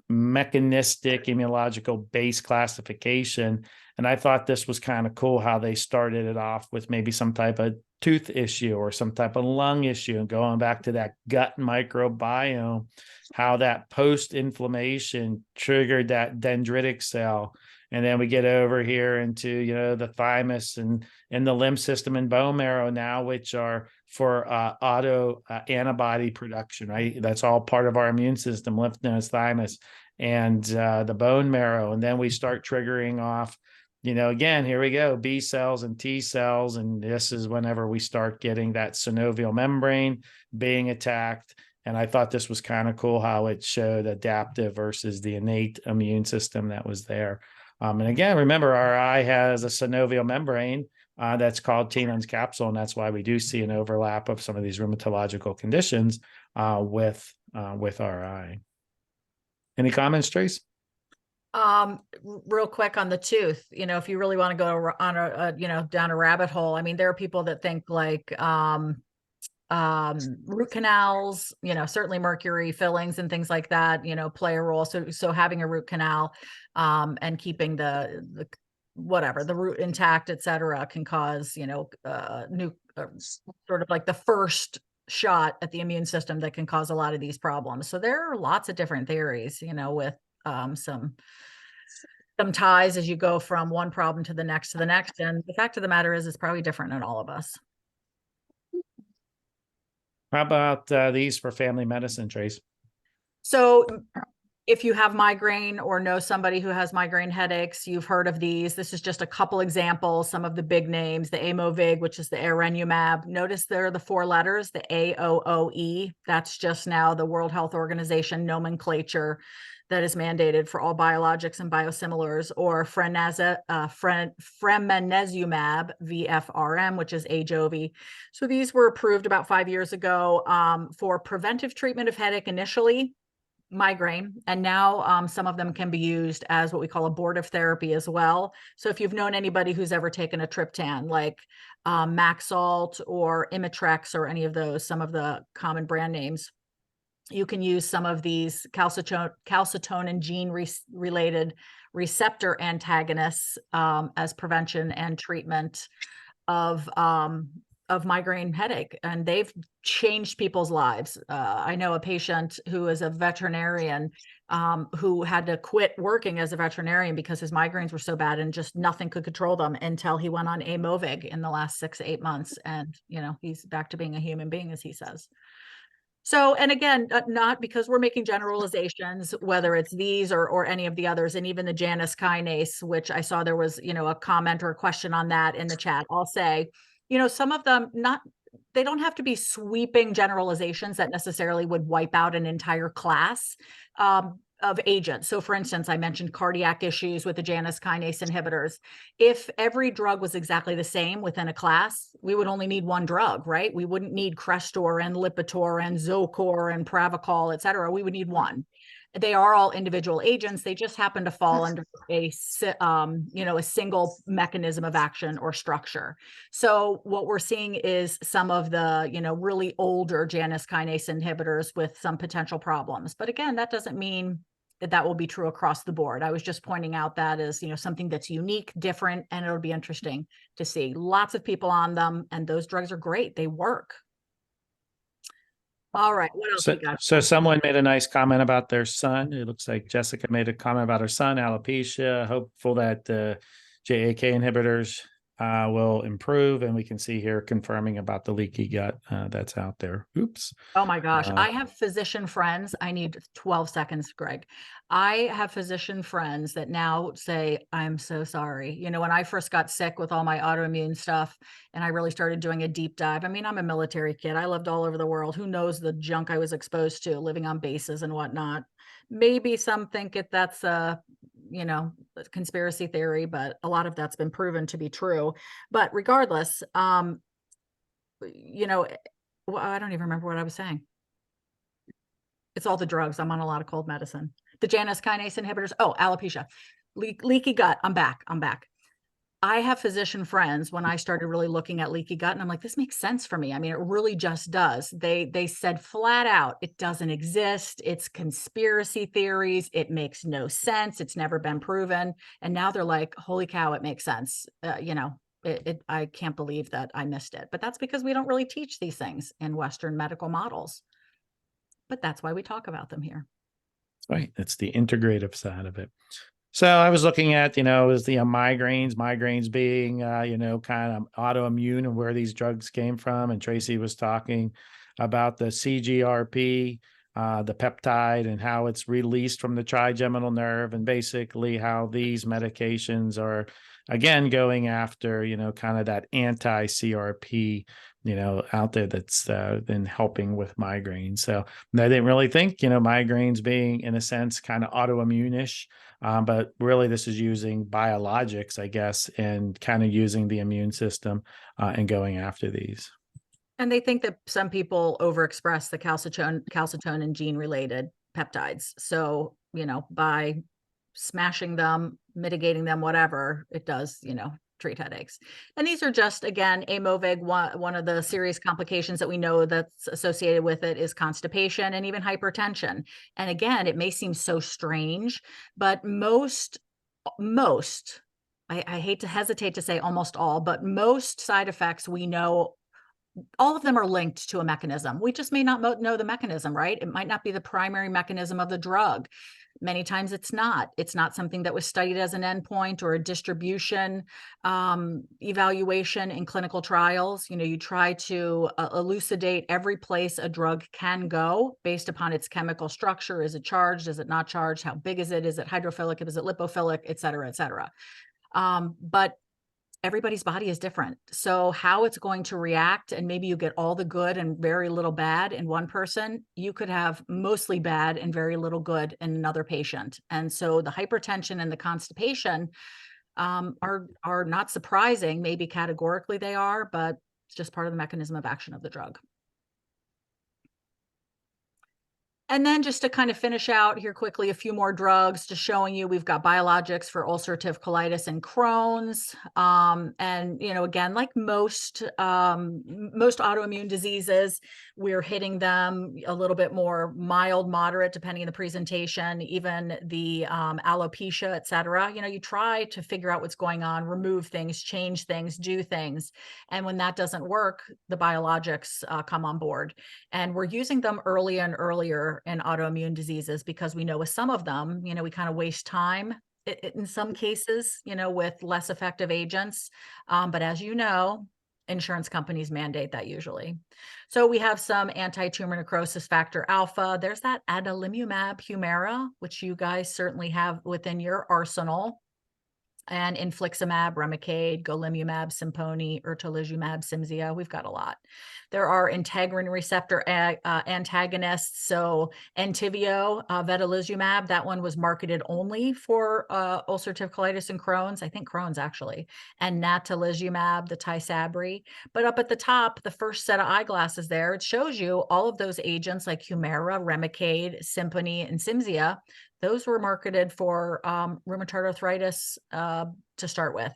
mechanistic immunological base classification. And I thought this was kind of cool how they started it off with maybe some type of tooth issue or some type of lung issue, and going back to that gut microbiome, how that post-inflammation triggered that dendritic cell. And then we get over here into, the thymus and the lymph system and bone marrow now, which are for auto antibody production, right? That's all part of our immune system, lymph nodes, thymus, and the bone marrow. And then we start triggering off, again, here we go, B cells and T cells. And this is whenever we start getting that synovial membrane being attacked. And I thought this was kind of cool how it showed adaptive versus the innate immune system that was there. And again, remember, our eye has a synovial membrane that's called Tienen's capsule, and that's why we do see an overlap of some of these rheumatological conditions with our eye. Any comments, Trace? Real quick on the tooth, if you really want to go on down a rabbit hole, I mean, there are people that think like root canals, certainly mercury fillings and things like that, play a role. So having a root canal and keeping the root intact, et cetera, can cause, new sort of like the first shot at the immune system that can cause a lot of these problems. So there are lots of different theories, with some ties as you go from one problem to the next. And the fact of the matter is, it's probably different in all of us. How about these for family medicine, Trace? So if you have migraine or know somebody who has migraine headaches, you've heard of these. This is just a couple examples, some of the big names, the Aimovig, which is the Arenumab. Notice there are the 4 letters, the AOOE. That's just now the World Health Organization nomenclature that is mandated for all biologics and biosimilars, or fremanezumab, VFRM, which is Ajovy. So these were approved about 5 years ago for preventive treatment of headache initially, migraine, and now some of them can be used as what we call abortive therapy as well. So if you've known anybody who's ever taken a triptan, like Maxalt or Imitrex or any of those, some of the common brand names, you can use some of these calcitonin gene-related receptor antagonists as prevention and treatment of migraine headache, and they've changed people's lives. I know a patient who is a veterinarian who had to quit working as a veterinarian because his migraines were so bad and just nothing could control them until he went on Aimovig in the last 6 to 8 months. And, he's back to being a human being, as he says. So, and again, not because we're making generalizations, whether it's these or any of the others, and even the Janus kinase, which I saw there was, a comment or a question on that in the chat. I'll say, some of them they don't have to be sweeping generalizations that necessarily would wipe out an entire class of agents. So for instance, I mentioned cardiac issues with the Janus kinase inhibitors. If every drug was exactly the same within a class, we would only need one drug, right? We wouldn't need Crestor and Lipitor and Zocor and Pravachol, et cetera. We would need one. They are all individual agents. They just happen to fall under a single mechanism of action or structure. So what we're seeing is some of the, really older Janus kinase inhibitors with some potential problems. But again, that doesn't mean that will be true across the board. I was just pointing out that as, something that's unique, different, and it'll be interesting to see. Lots of people on them, and those drugs are great. They work. All right. What else we got? So someone made a nice comment about their son. It looks like Jessica made a comment about her son, alopecia, hopeful that JAK inhibitors will improve. And we can see here confirming about the leaky gut that's out there. Oops. Oh my gosh. I have physician friends. I need 12 seconds, Greg. I have physician friends that now say, I'm so sorry. You know, when I first got sick with all my autoimmune stuff and I really started doing a deep dive. I mean, I'm a military kid. I lived all over the world. Who knows the junk I was exposed to living on bases and whatnot. Maybe some think that's a, you know, a conspiracy theory, but a lot of that's been proven to be true. But regardless, you know, well, I don't even remember what I was saying. It's all the drugs. I'm on a lot of cold medicine. The Janus kinase inhibitors. Oh, alopecia, leaky gut. I'm back. I have physician friends when I started really looking at leaky gut, and I'm like, this makes sense for me. I mean, it really just does. They said flat out, it doesn't exist. It's conspiracy theories. It makes no sense. It's never been proven. And now they're like, holy cow, it makes sense. You know, I can't believe that I missed it. But that's because we don't really teach these things in Western medical models. But that's why we talk about them here. Right. It's the integrative side of it. So I was looking at, is the migraines being, kind of autoimmune and where these drugs came from. And Tracy was talking about the CGRP, the peptide, and how it's released from the trigeminal nerve, and basically how these medications are, again, going after, kind of that anti-CRP, out there that's been helping with migraines. So I didn't really think, migraines being, in a sense, kind of autoimmune-ish. But really, this is using biologics, I guess, and kind of using the immune system and going after these. And they think that some people overexpress the calcitonin gene-related peptides. So, by smashing them, mitigating them, whatever, it does, treat headaches. And these are just, again, Aimovig. One of the serious complications that we know that's associated with it is constipation and even hypertension. And again, it may seem so strange, but I hate to hesitate to say almost all, but most side effects we know, all of them are linked to a mechanism. We just may not know the mechanism, right? It might not be the primary mechanism of the drug. Many times it's not. It's not something that was studied as an endpoint or a distribution evaluation in clinical trials. You try to elucidate every place a drug can go based upon its chemical structure. Is it charged? Is it not charged? How big is it? Is it hydrophilic? Is it lipophilic? Et cetera, et cetera. But everybody's body is different. So how it's going to react, and maybe you get all the good and very little bad in one person, you could have mostly bad and very little good in another patient. And so the hypertension and the constipation are not surprising. Maybe categorically they are, but it's just part of the mechanism of action of the drug. And then just to kind of finish out here quickly, a few more drugs, just showing you we've got biologics for ulcerative colitis and Crohn's. And, again, like most autoimmune diseases, we're hitting them a little bit more mild, moderate, depending on the presentation, even the alopecia, et cetera. You try to figure out what's going on, remove things, change things, do things. And when that doesn't work, the biologics come on board. And we're using them earlier and earlier in autoimmune diseases because we know with some of them, we kind of waste time in some cases, with less effective agents. But as you know, insurance companies mandate that usually. So we have some anti-tumor necrosis factor alpha. There's that adalimumab Humira, which you guys certainly have within your arsenal. And infliximab, Remicade, golimumab, Simponi, ertolizumab, Cimzia. We've got a lot. There are integrin receptor antagonists. So Entyvio, vedolizumab, that one was marketed only for ulcerative colitis and Crohn's. I think Crohn's actually. And natalizumab, the Tysabri. But up at the top, the first set of eyeglasses there, it shows you all of those agents like Humira, Remicade, Simponi, and Cimzia. Those were marketed for rheumatoid arthritis to start with.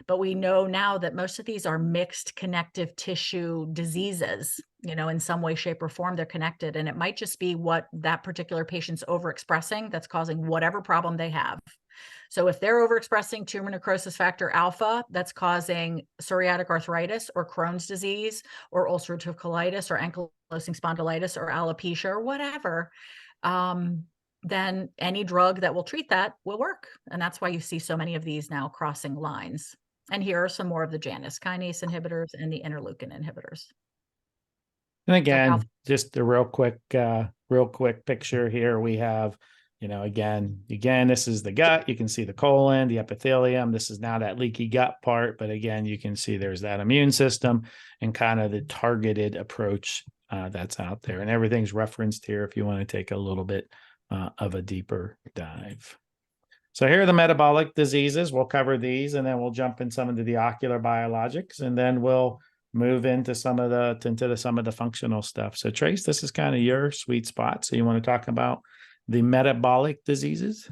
But we know now that most of these are mixed connective tissue diseases, in some way, shape, or form, they're connected. And it might just be what that particular patient's overexpressing that's causing whatever problem they have. So if they're overexpressing tumor necrosis factor alpha, that's causing psoriatic arthritis or Crohn's disease or ulcerative colitis or ankylosing spondylitis or alopecia or whatever, then any drug that will treat that will work. And that's why you see so many of these now crossing lines. And here are some more of the Janus kinase inhibitors and the interleukin inhibitors. And again, just a real quick picture here. We have, again, this is the gut. You can see the colon, the epithelium. This is now that leaky gut part. But again, you can see there's that immune system and kind of the targeted approach that's out there. And everything's referenced here if you want to take a little bit of a deeper dive. So here are the metabolic diseases. We'll cover these, and then we'll jump in some into the ocular biologics, and then we'll move into some of the functional stuff. So Trace, this is kind of your sweet spot. So you want to talk about the metabolic diseases?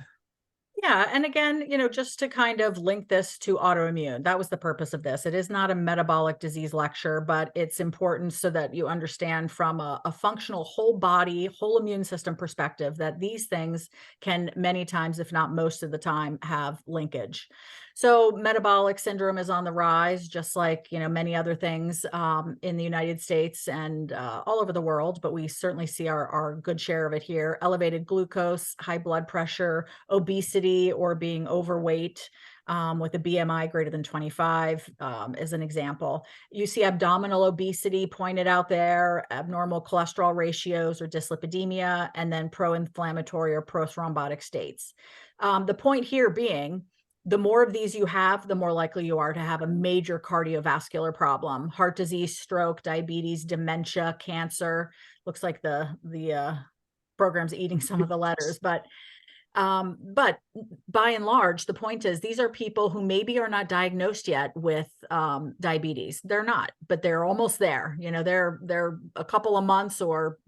Yeah. And again, just to kind of link this to autoimmune, that was the purpose of this. It is not a metabolic disease lecture, but it's important so that you understand from a functional whole body, whole immune system perspective that these things can many times, if not most of the time, have linkage. So metabolic syndrome is on the rise, just like, many other things in the United States and all over the world, but we certainly see our good share of it here. Elevated glucose, high blood pressure, obesity, or being overweight with a BMI greater than 25 is an example. You see abdominal obesity pointed out there, abnormal cholesterol ratios or dyslipidemia, and then pro-inflammatory or prothrombotic states. The point here being, the more of these you have, the more likely you are to have a major cardiovascular problem: heart disease, stroke, diabetes, dementia, cancer. Looks like the program's eating some of the letters, but by and large, the point is these are people who maybe are not diagnosed yet with diabetes. They're not, but they're almost there. They're a couple of months or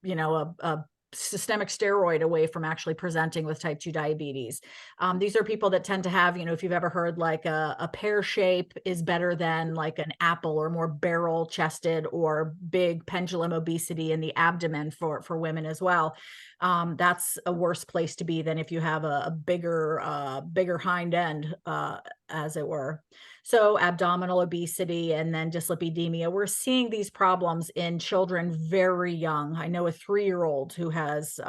a systemic steroid away from actually presenting with type 2 diabetes. These are people that tend to have, if you've ever heard like a pear shape is better than like an apple, or more barrel chested or big pendulum obesity in the abdomen for women as well. That's a worse place to be than if you have a bigger hind end, as it were. So abdominal obesity and then dyslipidemia. We're seeing these problems in children very young. I know a 3-year-old who has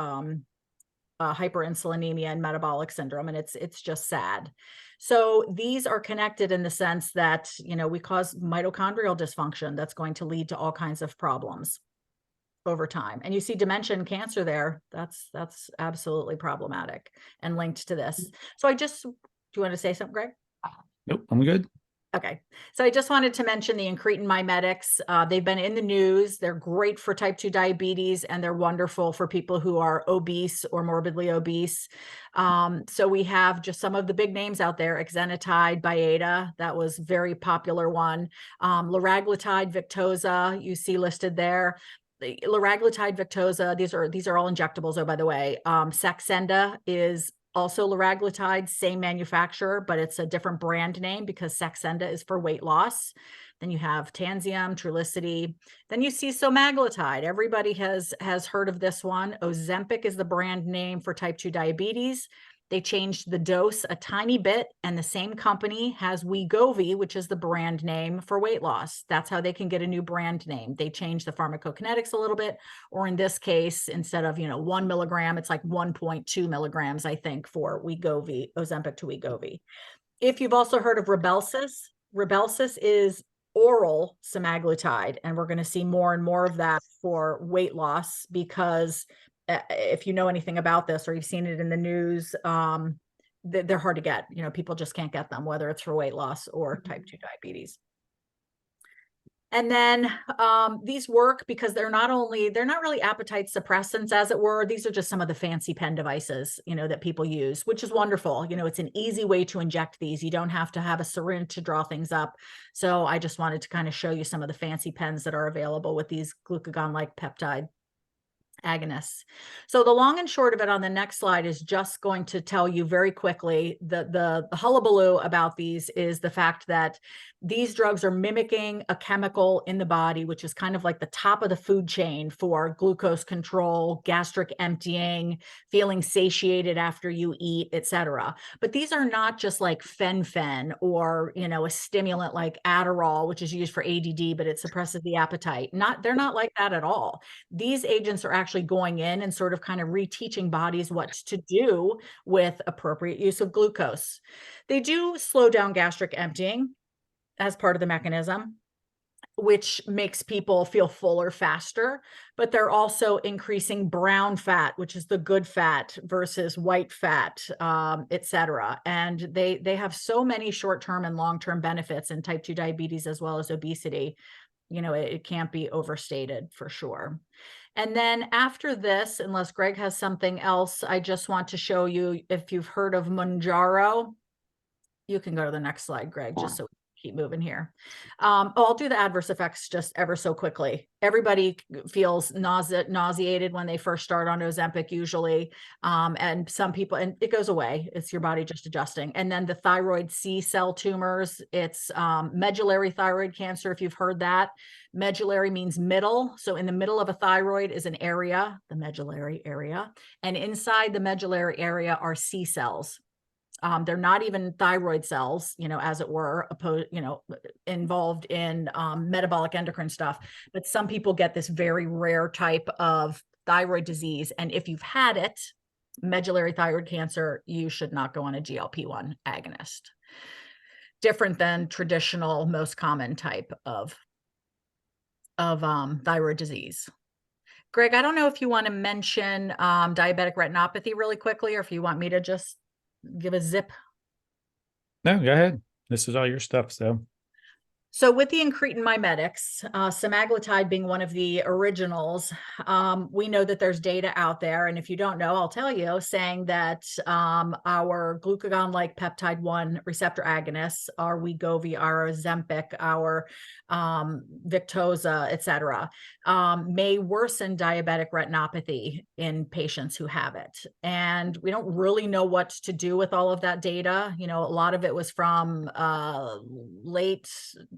hyperinsulinemia and metabolic syndrome, and it's just sad. So these are connected in the sense that, we cause mitochondrial dysfunction that's going to lead to all kinds of problems over time. And you see dementia and cancer there. That's absolutely problematic and linked to this. So do you want to say something, Greg? Nope, I'm good. Okay. So I just wanted to mention the incretin mimetics. They've been in the news. They're great for type 2 diabetes, and they're wonderful for people who are obese or morbidly obese. So we have just some of the big names out there: exenatide, Byetta, that was a very popular one. Liraglutide, Victoza, you see listed there. Liraglutide, Victoza, these are all injectables, oh, by the way. Saxenda is also liraglutide, same manufacturer, but it's a different brand name because Saxenda is for weight loss. Then you have Tanzium, Trulicity. Then you see semaglutide. Everybody has heard of this one. Ozempic is the brand name for type 2 diabetes. They changed the dose a tiny bit, and the same company has Wegovy, which is the brand name for weight loss. That's how they can get a new brand name. They changed the pharmacokinetics a little bit, or in this case, instead of 1 milligram, it's like 1.2 milligrams, I think, for Wegovy, Ozempic to Wegovy. If you've also heard of Rybelsus is oral semaglutide, and we're going to see more and more of that for weight loss because if you know anything about this or you've seen it in the news, they're hard to get. People just can't get them, whether it's for weight loss or type 2 diabetes. And then these work because they're not really appetite suppressants, as it were. These are just some of the fancy pen devices, that people use, which is wonderful. It's an easy way to inject these. You don't have to have a syringe to draw things up. So I just wanted to kind of show you some of the fancy pens that are available with these glucagon-like peptide agonists. So the long and short of it on the next slide is just going to tell you very quickly the hullabaloo about these is the fact that these drugs are mimicking a chemical in the body, which is kind of like the top of the food chain for glucose control, gastric emptying, feeling satiated after you eat, etc. But these are not just like fen-phen or, a stimulant like Adderall, which is used for ADD, but it suppresses the appetite. They're not like that at all. These agents are actually actually going in and sort of kind of reteaching bodies what to do with appropriate use of glucose. They do slow down gastric emptying as part of the mechanism, which makes people feel fuller faster, but they're also increasing brown fat, which is the good fat, versus white fat, et cetera. And they have so many short-term and long-term benefits in type 2 diabetes as well as obesity. You know, it can't be overstated for sure. And then after this, unless Greg has something else, I just want to show you, if you've heard of Mounjaro. You can go to the next slide, Greg, just so we keep moving here. I'll do the adverse effects just ever so quickly. Everybody feels nauseated when they first start on Ozempic usually. And some people, and it goes away. It's your body just adjusting. And then the thyroid C cell tumors, it's medullary thyroid cancer, if you've heard that. Medullary means middle. So in the middle of a thyroid is an area, the medullary area. And inside the medullary area are C cells. They're not even thyroid cells, you know, as it were, involved in metabolic endocrine stuff. But some people get this very rare type of thyroid disease. And if you've had it, medullary thyroid cancer, you should not go on a GLP-1 agonist. Different than traditional, most common type of thyroid disease. Greg, I don't know if you want to mention diabetic retinopathy really quickly, or if you want me to just give a zip. No, go ahead. This is all your stuff. So with the incretin mimetics, semaglutide being one of the originals, we know that there's data out there. And if you don't know, I'll tell you, saying that our glucagon-like peptide 1 receptor agonists, our Wegovy, our Ozempic, our Victoza, et cetera, may worsen diabetic retinopathy in patients who have it. And we don't really know what to do with all of that data. You know, a lot of it was from late,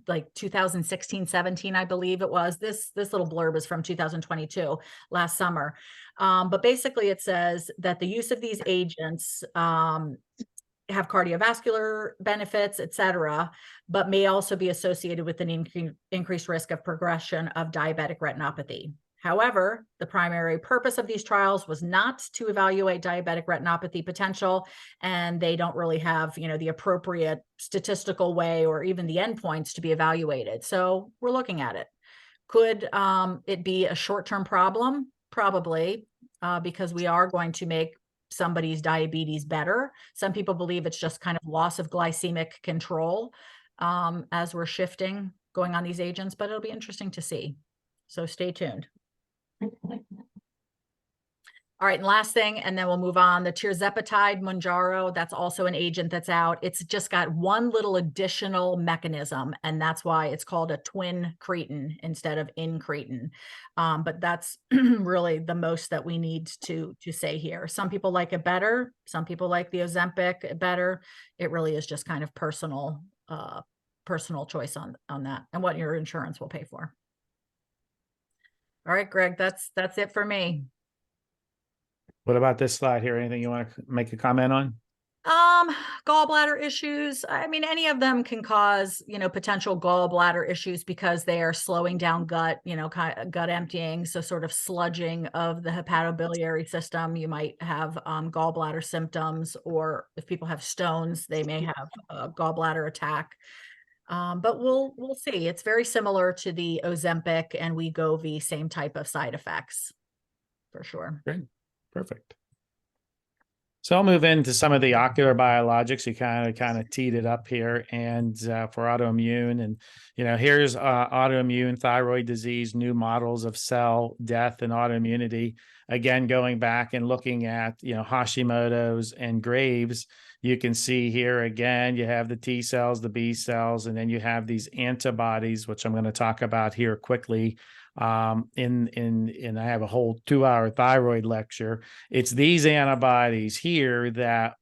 like 2016, 17, I believe it was. This little blurb is from 2022, last summer. But basically it says that the use of these agents have cardiovascular benefits, et cetera, but may also be associated with an increased risk of progression of diabetic retinopathy. However, the primary purpose of these trials was not to evaluate diabetic retinopathy potential, and they don't really have, you know, the appropriate statistical way or even the endpoints to be evaluated. So we're looking at it. Could it be a short-term problem? Probably, because we are going to make somebody's diabetes better. Some people believe it's just kind of loss of glycemic control as we're shifting, going on these agents, but it'll be interesting to see. So stay tuned. All right, and last thing, and then we'll move on. The tirzepatide Mounjaro, that's also an agent that's out. It's just got one little additional mechanism, and that's why it's called a twin cretin instead of incretin. But that's really the most that we need to say here. Some people like it better. Some people like the Ozempic better. It really is just kind of personal choice on that and what your insurance will pay for. All right, Greg, that's it for me. What about this slide here? Anything you want to make a comment on? Gallbladder issues. I mean, any of them can cause, you know, potential gallbladder issues because they are slowing down gut, you know, gut emptying. So sort of sludging of the hepatobiliary system. You might have gallbladder symptoms, or if people have stones, they may have a gallbladder attack. But we'll see. It's very similar to the Ozempic and Wegovy, same type of side effects for sure. Great. Perfect. So I'll move into some of the ocular biologics. You kind of teed it up here, and for autoimmune, and you know, here's autoimmune thyroid disease, new models of cell death and autoimmunity. Again, going back and looking at, you know, Hashimoto's and Graves', you can see here again, you have the T cells, the B cells, and then you have these antibodies, which I'm going to talk about here quickly. And I have a whole 2-hour thyroid lecture. It's these antibodies here that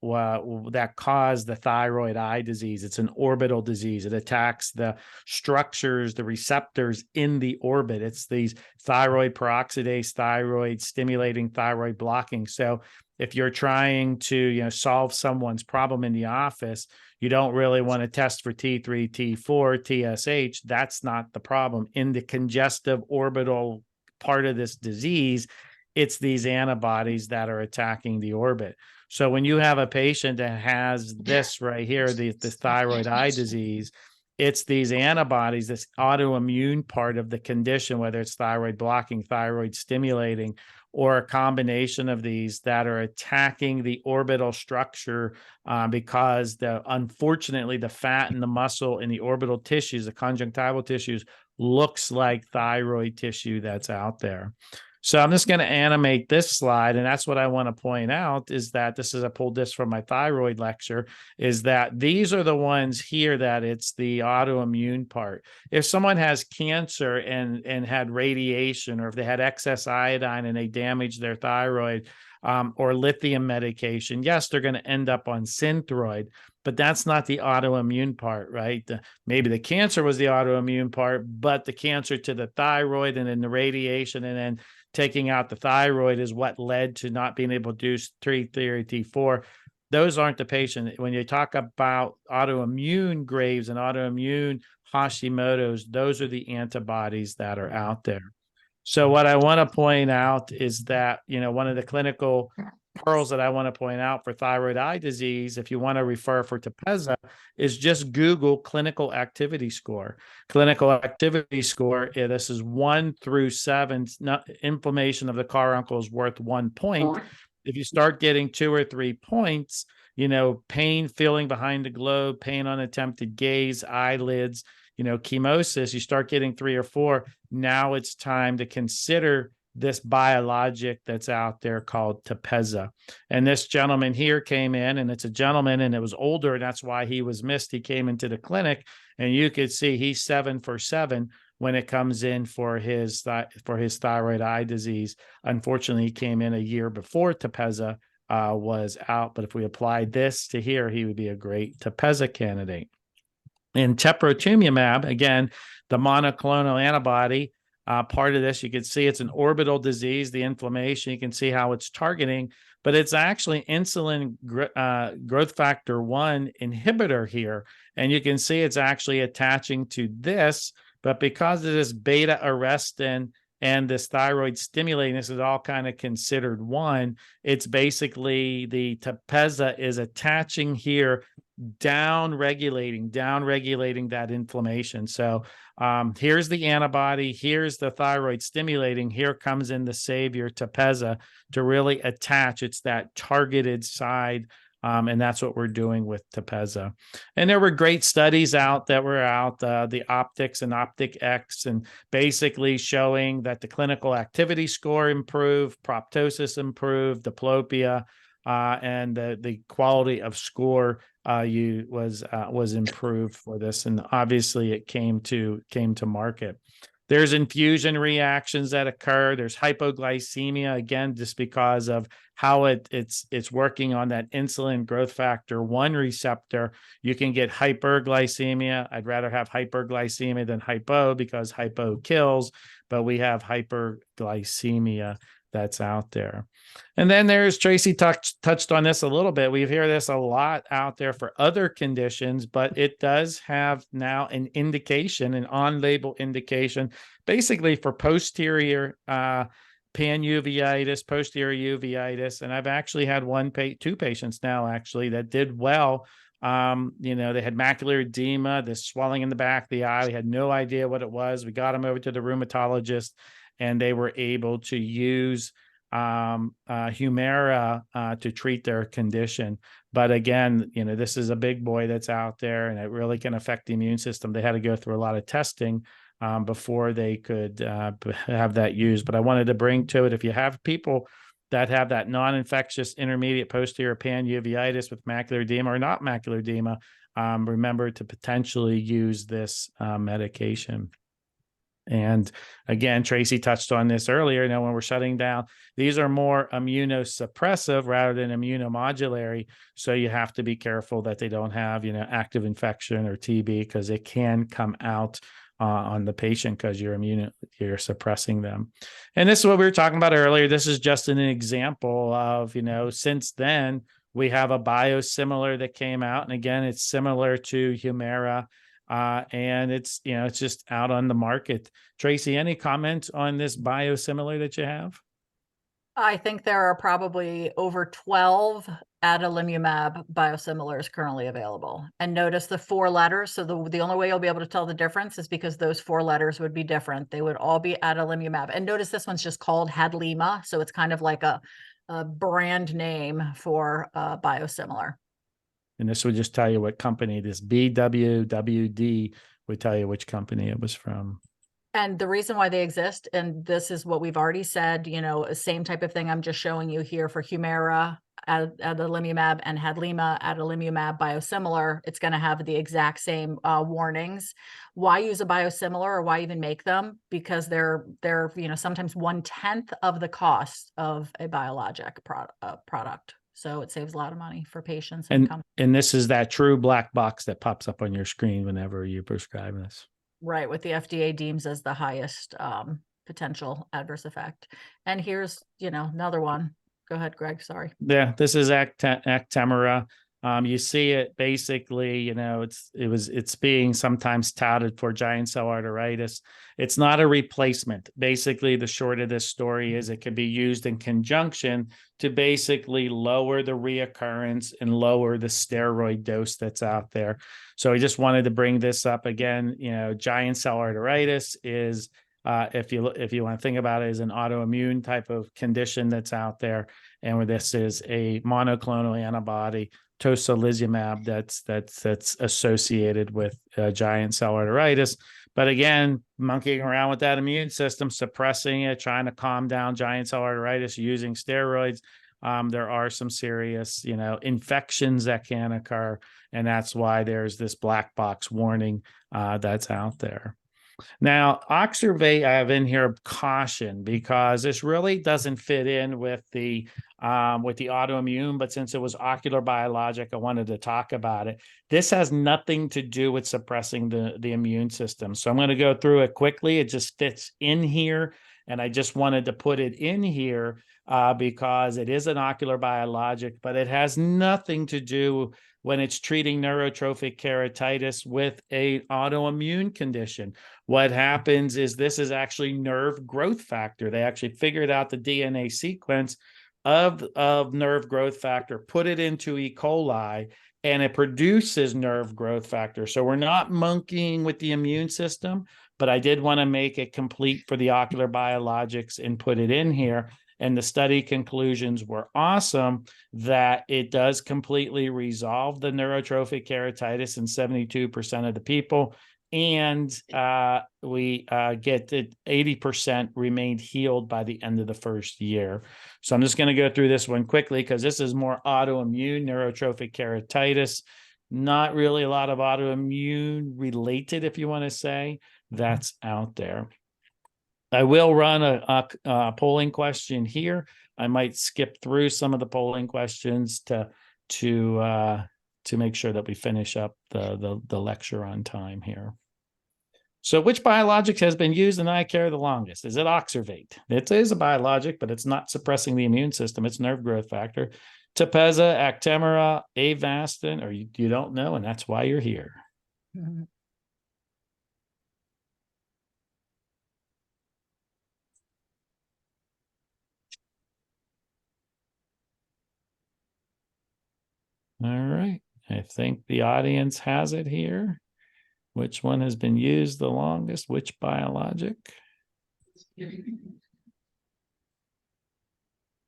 cause the thyroid eye disease. It's an orbital disease. It attacks the structures, the receptors in the orbit. It's these thyroid peroxidase, thyroid stimulating, thyroid blocking. So if you're trying to, you know, solve someone's problem in the office, you don't really want to test for T3, T4, TSH. That's not the problem. In the congestive orbital part of this disease, it's these antibodies that are attacking the orbit. So when you have a patient that has this right here, the thyroid eye disease, it's these antibodies, this autoimmune part of the condition, whether it's thyroid blocking, thyroid stimulating, or a combination of these that are attacking the orbital structure because unfortunately the fat and the muscle in the orbital tissues, the conjunctival tissues, looks like thyroid tissue that's out there. So I'm just going to animate this slide. And that's what I want to point out is that I pulled this from my thyroid lecture, is that these are the ones here that it's the autoimmune part. If someone has cancer and had radiation, or if they had excess iodine and they damaged their thyroid, or lithium medication, yes, they're going to end up on Synthroid, but that's not the autoimmune part, right? Maybe the cancer was the autoimmune part, but the cancer to the thyroid and then the radiation and then taking out the thyroid is what led to not being able to do T3, Those aren't the patient. When you talk about autoimmune Graves and autoimmune Hashimoto's, those are the antibodies that are out there. So what I want to point out is that, one of the clinical pearls that I want to point out for thyroid eye disease, if you want to refer for Tepezza, is just Google clinical activity score. Clinical activity score, this is 1 through 7. Inflammation of the caruncle is worth 1 point. If you start getting 2 or 3 points, pain, feeling behind the globe, pain on attempted gaze, eyelids, chemosis, you start getting 3 or 4. Now it's time to consider this biologic that's out there called Tepezza. And this gentleman here came in, and it's a gentleman, and it was older, and that's why he was missed. He came into the clinic, and you could see he's 7 for 7 when it comes in for his thyroid eye disease. Unfortunately, he came in a year before Tepezza was out, but if we applied this to here, he would be a great Tepezza candidate. In teprotumumab, again, the monoclonal antibody, part of this, you can see it's an orbital disease, the inflammation, you can see how it's targeting, but it's actually insulin growth factor 1 inhibitor here. And you can see it's actually attaching to this, but because of this beta arrestin and this thyroid stimulating, this is all kind of considered one. It's basically the Tepezza is attaching here, down regulating that inflammation. So here's the antibody, here's the thyroid stimulating, here comes in the savior Tepezza to really attach. It's that targeted side, and that's what we're doing with Tepezza. And there were great studies out that were out, the Optics and Optic X, and basically showing that the clinical activity score improved, proptosis improved, diplopia, and the quality of score was improved for this, and obviously it came to market. There's infusion reactions that occur. There's hypoglycemia, again, just because of how it's working on that insulin growth factor 1 receptor. You can get hyperglycemia. I'd rather have hyperglycemia than hypo because hypo kills, but we have hyperglycemia that's out there. And then there's, Tracy touched on this a little bit. We hear this a lot out there for other conditions, but it does have now an indication, an on-label indication, basically for posterior panuveitis, posterior uveitis. And I've actually had 2 patients now actually that did well. They had macular edema, this swelling in the back of the eye. We had no idea what it was. We got them over to the rheumatologist, and they were able to use Humira to treat their condition. But again, this is a big boy that's out there, and it really can affect the immune system. They had to go through a lot of testing before they could have that used. But I wanted to bring to it, if you have people that have that non-infectious intermediate posterior panuveitis with macular edema or not macular edema, remember to potentially use this medication. And again, Tracy touched on this earlier. When we're shutting down, these are more immunosuppressive rather than immunomodulatory. So you have to be careful that they don't have, active infection or TB, because it can come out on the patient because you're suppressing them. And this is what we were talking about earlier. This is just an example of, since then we have a biosimilar that came out. And again, it's similar to Humira. And it's just out on the market. Tracy, any comments on this biosimilar that you have? I think there are probably over 12 adalimumab biosimilars currently available. And notice the 4 letters. So the only way you'll be able to tell the difference is because those 4 letters would be different. They would all be adalimumab. And notice this one's just called Hadlima. So it's kind of like a brand name for a biosimilar. And this would just tell you what company, this BWWD would tell you which company it was from. And the reason why they exist, and this is what we've already said, you know, same type of thing I'm just showing you here for Humira, adalimumab, and Hadlima, adalimumab biosimilar, it's going to have the exact same warnings. Why use a biosimilar, or why even make them? Because they're you know, sometimes 1/10 of the cost of a biologic product. So it saves a lot of money for patients and companies. And this is that true black box that pops up on your screen whenever you prescribe this. Right, what the FDA deems as the highest potential adverse effect. And here's, you know, another one. Go ahead, Greg, sorry. Yeah, this is Actemra. You see it basically, you know, it's being sometimes touted for giant cell arteritis. It's not a replacement. Basically, the short of this story is it can be used in conjunction to basically lower the reoccurrence and lower the steroid dose that's out there. So I just wanted to bring this up again. You know, giant cell arteritis is if you want to think about it as an autoimmune type of condition that's out there, and where this is a monoclonal antibody, tocilizumab, that's associated with giant cell arteritis. But again, monkeying around with that immune system, suppressing it, trying to calm down giant cell arteritis using steroids. There are some serious, you know, infections that can occur, and that's why there's this black box warning that's out there. Now, oxyrvate, I have in here caution, because this really doesn't fit in with the autoimmune, but since it was ocular biologic, I wanted to talk about it. This has nothing to do with suppressing the immune system. So I'm going to go through it quickly. It just fits in here, and I just wanted to put it in here because it is an ocular biologic, but it has nothing to do when it's treating neurotrophic keratitis with an autoimmune condition. What happens is this is actually nerve growth factor. They actually figured out the DNA sequence of nerve growth factor, put it into E. coli, and it produces nerve growth factor. So we're not monkeying with the immune system, but I did want to make it complete for the ocular biologics and put it in here. And the study conclusions were awesome, that it does completely resolve the neurotrophic keratitis in 72% of the people. And we get that 80% remained healed by the end of the first year. So I'm just going to go through this one quickly, because this is more autoimmune neurotrophic keratitis. Not really a lot of autoimmune related, if you want to say, that's out there. I will run a polling question here. I might skip through some of the polling questions to make sure that we finish up the lecture on time here. So which biologic has been used in eye care the longest? Is it oxyrvate? It is a biologic, but it's not suppressing the immune system. It's nerve growth factor. Tepezza, Actemra, Avastin, or you don't know, and that's why you're here. Mm-hmm. All right. I think the audience has it here. Which one has been used the longest? Which biologic?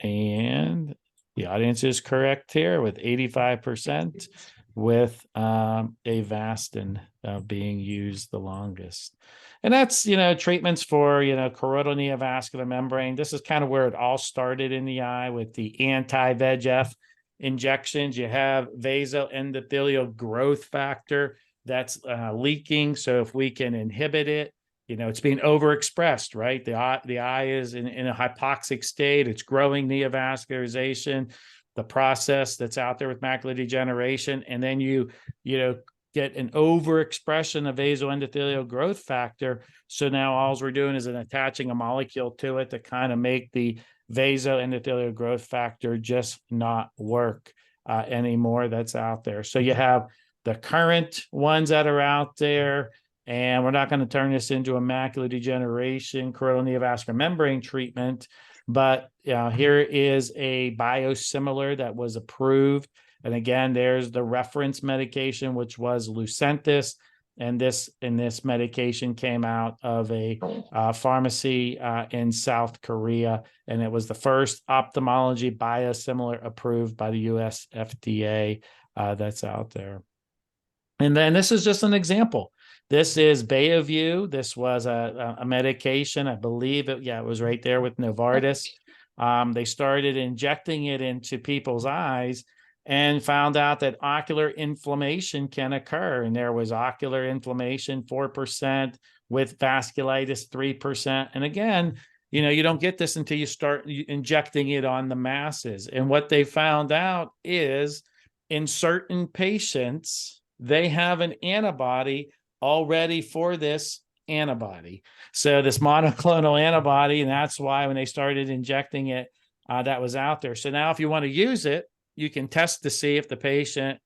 And the audience is correct here with 85%, with Avastin being used the longest. And that's, you know, treatments for, you know, choroidal neovascular membrane. This is kind of where it all started in the eye with the anti-VEGF injections. You have vasoendothelial growth factor that's leaking. So if we can inhibit it, you know, it's being overexpressed, right? The eye is in a hypoxic state. It's growing neovascularization, the process that's out there with macular degeneration. And then you get an overexpression of vasoendothelial growth factor. So now all we're doing is attaching a molecule to it to kind of make the vasoendothelial growth factor just not work anymore that's out there. So you have the current ones that are out there, and we're not going to turn this into a macular degeneration choroidal neovascular membrane treatment. But here is a biosimilar that was approved. And again, there's the reference medication, which was Lucentis. And this medication came out of a pharmacy in South Korea. And it was the first ophthalmology biosimilar approved by the US FDA that's out there. And then this is just an example. This is Beovu. This was a medication. I believe it was right there with Novartis. They started injecting it into people's eyes and found out that ocular inflammation can occur. And there was ocular inflammation 4% with vasculitis 3%. And again, you don't get this until you start injecting it on the masses. And what they found out is in certain patients, they have an antibody already for this antibody. So this monoclonal antibody, and that's why when they started injecting it, that was out there. So now if you want to use it, you can test to see if the patient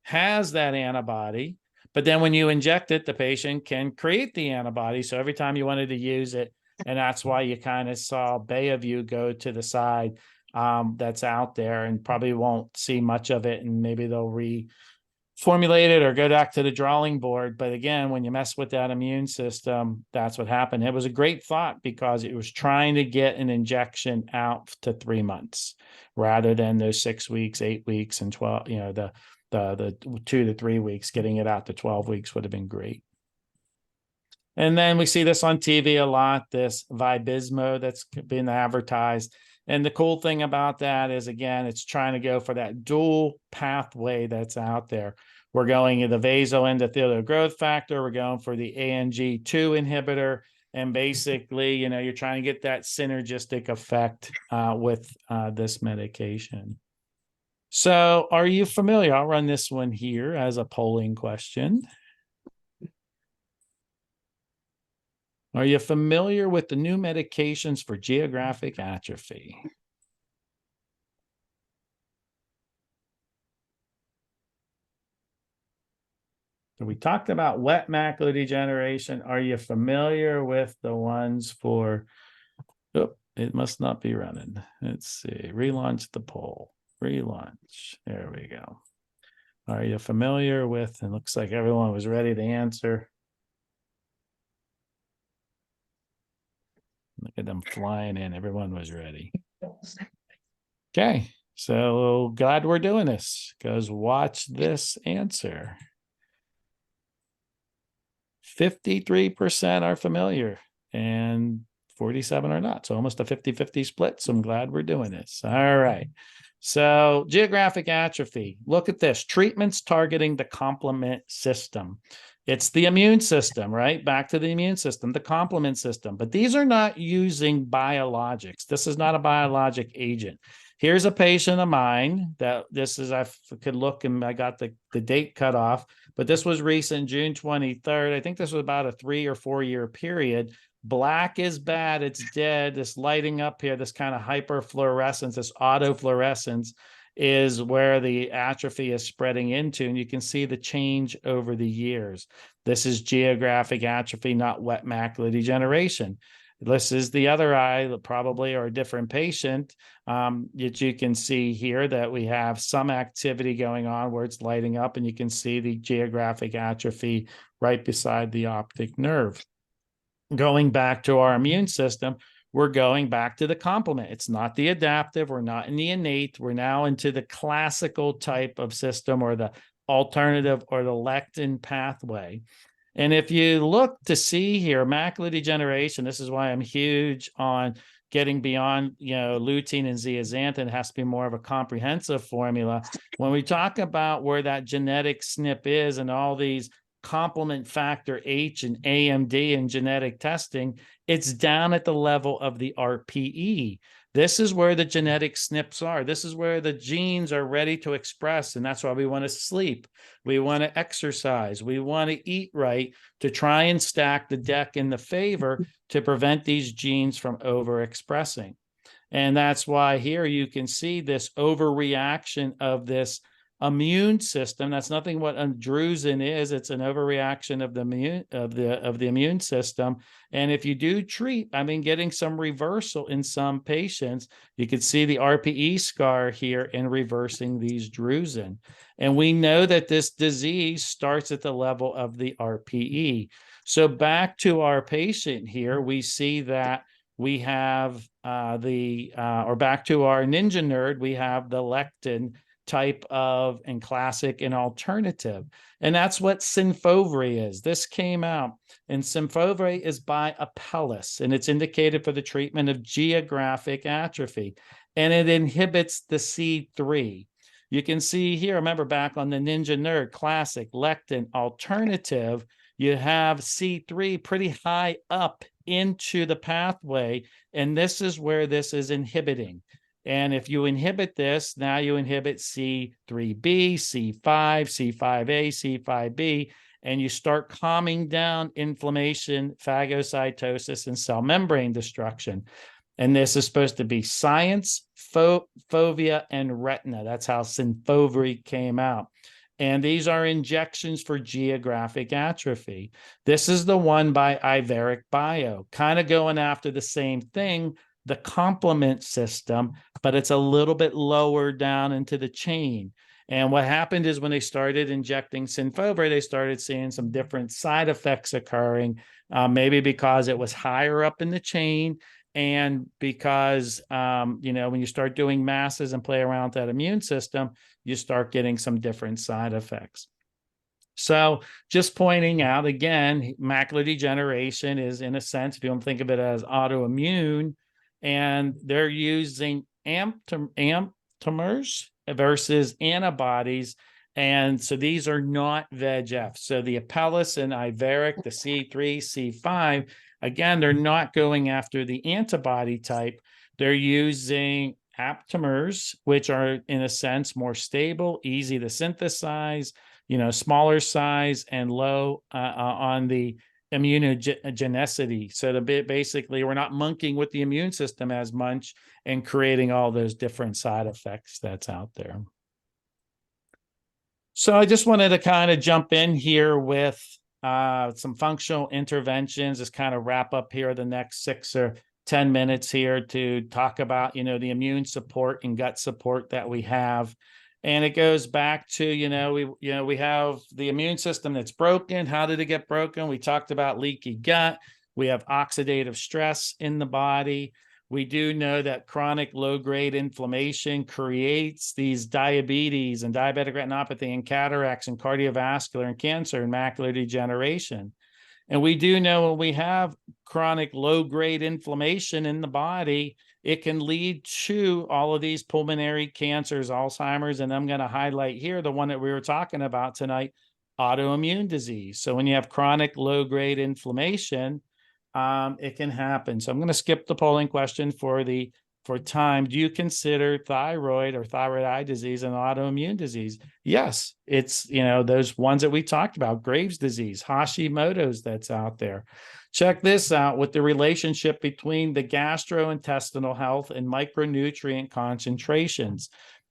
has that antibody. But then when you inject it, the patient can create the antibody. So every time you wanted to use it, and that's why you kind of saw Beovu go to the side that's out there, and probably won't see much of it, and maybe they'll reformulate it or go back to the drawing board. But again, when you mess with that immune system, that's what happened. It was a great thought because it was trying to get an injection out to 3 months rather than those 6 weeks, 8 weeks, and 12, the 2 to 3 weeks. Getting it out to 12 weeks would have been great. And then we see this on TV a lot, this Vabysmo that's been advertised. And the cool thing about that is, again, it's trying to go for that dual pathway that's out there. We're going in the vasoendothelial growth factor. We're going for the ANG2 inhibitor. And basically, you're trying to get that synergistic effect with this medication. So are you familiar? I'll run this one here as a polling question. Are you familiar with the new medications for geographic atrophy? So we talked about wet macular degeneration. Are you familiar with the ones for, it must not be running. Let's see, relaunch the poll, relaunch. There we go. Are you familiar with, it looks like everyone was ready to answer. Look at them flying in. Everyone was ready. Okay. So glad we're doing this because watch this answer. 53% are familiar and 47 are not. So almost a 50-50 split. So I'm glad we're doing this. All right. So geographic atrophy. Look at this. Treatments targeting the complement system. It's the immune system, right? Back to the immune system, the complement system. But these are not using biologics. This is not a biologic agent. Here's a patient of mine that this is, I could look and I got the date cut off, but this was recent, June 23rd. I think this was about a 3 or 4 year period. Black is bad. It's dead. This lighting up here, this kind of hyperfluorescence, this autofluorescence is where the atrophy is spreading into. And you can see the change over the years. This is geographic atrophy, not wet macular degeneration. This is the other eye, probably, or a different patient. Yet you can see here that we have some activity going on where it's lighting up, and you can see the geographic atrophy right beside the optic nerve. Going back to our immune system, we're going back to the complement. It's not the adaptive. We're not in the innate. We're now into the classical type of system, or the alternative, or the lectin pathway. And if you look to see here, macular degeneration, this is why I'm huge on getting beyond, lutein and zeaxanthin. It has to be more of a comprehensive formula. When we talk about where that genetic SNP is and all these complement factor H and AMD and genetic testing, it's down at the level of the RPE. This is where the genetic SNPs are. This is where the genes are ready to express. And that's why we want to sleep. We want to exercise. We want to eat right to try and stack the deck in the favor to prevent these genes from overexpressing. And that's why here you can see this overreaction of this immune system. That's nothing what a drusen is. It's an overreaction of the immune system. And if you do treat, I mean, getting some reversal in some patients, you could see the RPE scar here in reversing these drusen. And we know that this disease starts at the level of the RPE. So back to our patient here, we see that we have or back to our ninja nerd, we have the lectin type of and classic and alternative. And that's what Synfovre is. This came out, and Synfovre is by Apellis, and it's indicated for the treatment of geographic atrophy, and it inhibits the C3. You can see here, remember back on the Ninja Nerd, classic, lectin, alternative, you have C3 pretty high up into the pathway, and this is where this is inhibiting. And if you inhibit this, now you inhibit C3b, C5, C5a, C5b, and you start calming down inflammation, phagocytosis, and cell membrane destruction. And this is supposed to be science, fovea, and retina. That's how Synfovre came out. And these are injections for geographic atrophy. This is the one by Iveric Bio, kind of going after the same thing, the complement system, but it's a little bit lower down into the chain. And what happened is when they started injecting Synfovre, they started seeing some different side effects occurring, maybe because it was higher up in the chain, and because, when you start doing masses and play around with that immune system, you start getting some different side effects. So just pointing out again, macular degeneration is, in a sense, if you want to think of it as autoimmune, and they're using amptomers versus antibodies. And so these are not VEGF. So the Apellis and Iveric, the C3, C5, again, they're not going after the antibody type. They're using aptamers, which are, in a sense, more stable, easy to synthesize, smaller size and low on the immunogenicity. So basically, we're not monkeying with the immune system as much and creating all those different side effects that's out there. So I just wanted to kind of jump in here with some functional interventions, just kind of wrap up here the next 6 or 10 minutes here to talk about, the immune support and gut support that we have. And it goes back to, we have the immune system that's broken. How did it get broken? We talked about leaky gut. We have oxidative stress in the body. We do know that chronic low-grade inflammation creates these diabetes and diabetic retinopathy and cataracts and cardiovascular and cancer and macular degeneration. And we do know when we have chronic low-grade inflammation in the body, it can lead to all of these pulmonary cancers, Alzheimer's, and I'm going to highlight here the one that we were talking about tonight, autoimmune disease. So when you have chronic low-grade inflammation, it can happen. So I'm going to skip the polling question for time. Do you consider thyroid or thyroid eye disease an autoimmune disease? Yes, it's, those ones that we talked about, Graves' disease, Hashimoto's that's out there. Check this out with the relationship between the gastrointestinal health and micronutrient concentrations.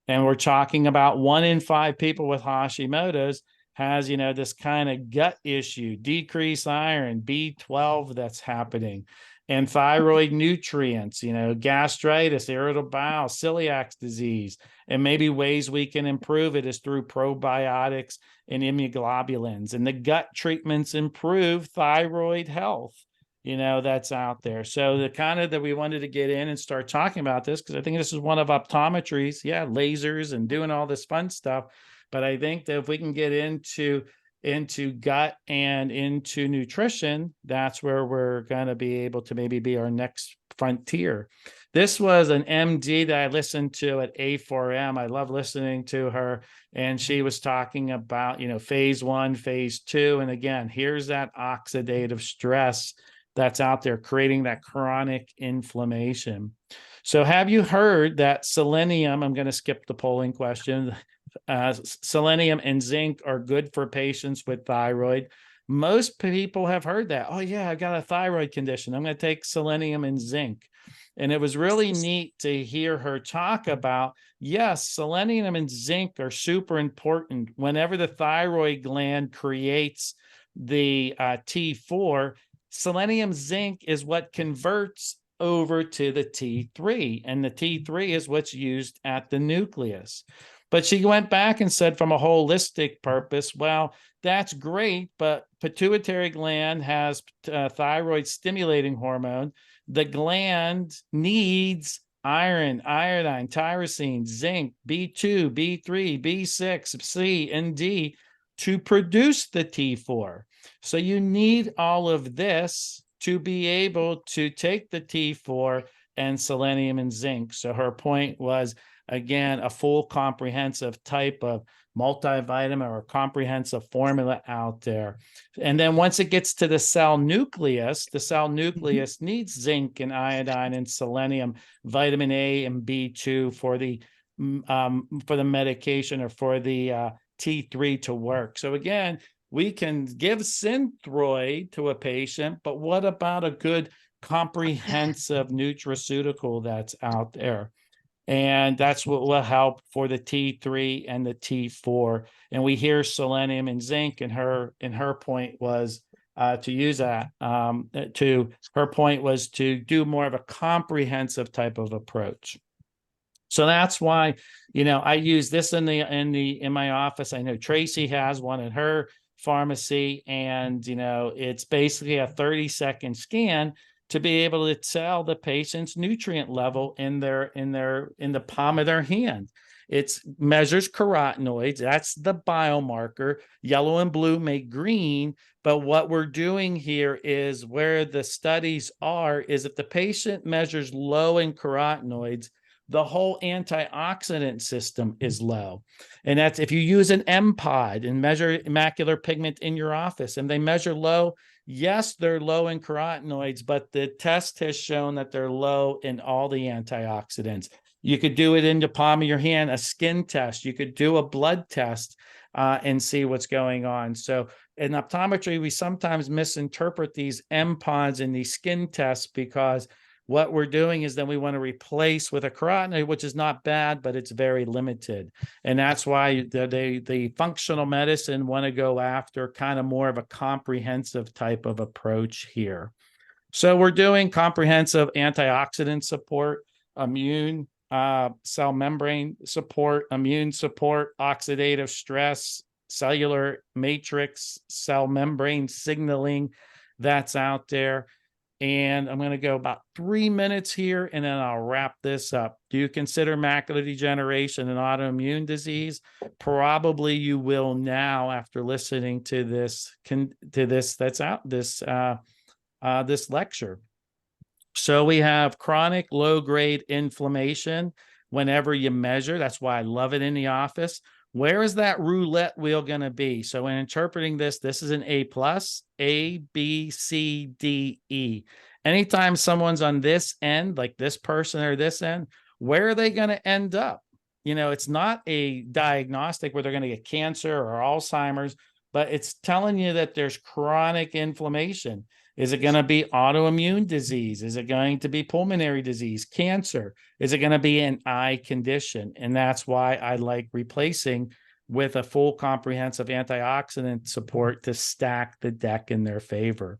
And we're talking about 1 in 5 people with Hashimoto's has, this kind of gut issue, decreased iron, B12 that's happening, and thyroid nutrients, gastritis, irritable bowel, celiac disease. And maybe ways we can improve it is through probiotics and immunoglobulins. And the gut treatments improve thyroid health, that's out there. So the kind of that we wanted to get in and start talking about this, because I think this is one of optometry's, lasers and doing all this fun stuff. But I think that if we can get into gut and into nutrition, that's where we're going to be able to maybe be our next frontier. This was an MD that I listened to at A4M. I love listening to her. And she was talking about, phase 1, phase 2. And again, here's that oxidative stress that's out there creating that chronic inflammation. So have you heard that selenium, I'm going to skip the polling question, selenium and zinc are good for patients with thyroid. Most people have heard that. Oh yeah, I've got a thyroid condition. I'm going to take selenium and zinc. And it was really neat to hear her talk about, yes, selenium and zinc are super important. Whenever the thyroid gland creates the T4, selenium zinc is what converts over to the T3, and the T3 is what's used at the nucleus. But she went back and said, from a holistic purpose, well, that's great, but pituitary gland has thyroid stimulating hormone. The gland needs iron, iodine, tyrosine, zinc, B2, B3, B6, C, and D to produce the T4. So you need all of this to be able to take the T4 and selenium and zinc. So her point was, again, a full comprehensive type of multivitamin or comprehensive formula out there. And then once it gets to the cell nucleus needs zinc and iodine and selenium, vitamin A and B2 for the medication or for the T3 to work. So again, we can give Synthroid to a patient, but what about a good comprehensive nutraceutical that's out there? And that's what will help for the T3 and the T4. And we hear selenium and zinc, and her point was to use that. Her point was to do more of a comprehensive type of approach. So that's why, I use this in my office. I know Tracy has one in her pharmacy, and it's basically a 30-second scan to be able to tell the patient's nutrient level in the palm of their hand. It measures carotenoids. That's the biomarker. Yellow and blue make green. But what we're doing here is, where the studies are, is if the patient measures low in carotenoids, the whole antioxidant system is low. And that's if you use an MPOD and measure macular pigment in your office and they measure low, yes, they're low in carotenoids, but the test has shown that they're low in all the antioxidants. You could do it in the palm of your hand, a skin test. You could do a blood test and see what's going on. So in optometry, we sometimes misinterpret these MPODs and these skin tests, because what we're doing is then we want to replace with a carotenoid, which is not bad, but it's very limited. And that's why the functional medicine want to go after kind of more of a comprehensive type of approach here. So we're doing comprehensive antioxidant support, immune cell membrane support, immune support, oxidative stress, cellular matrix, cell membrane signaling that's out there. And I'm going to go about 3 minutes here, and then I'll wrap this up. Do you consider macular degeneration an autoimmune disease? Probably you will now, after listening to this lecture. So we have chronic low-grade inflammation whenever you measure. That's why I love it in the office. Where is that roulette wheel going to be? So in interpreting this, this is an A+, A, B, C, D, E. Anytime someone's on this end, like this person or this end, where are they going to end up? It's not a diagnostic where they're going to get cancer or Alzheimer's, but it's telling you that there's chronic inflammation. Is it going to be autoimmune disease? Is it going to be pulmonary disease, cancer? Is it going to be an eye condition? And that's why I like replacing with a full comprehensive antioxidant support to stack the deck in their favor.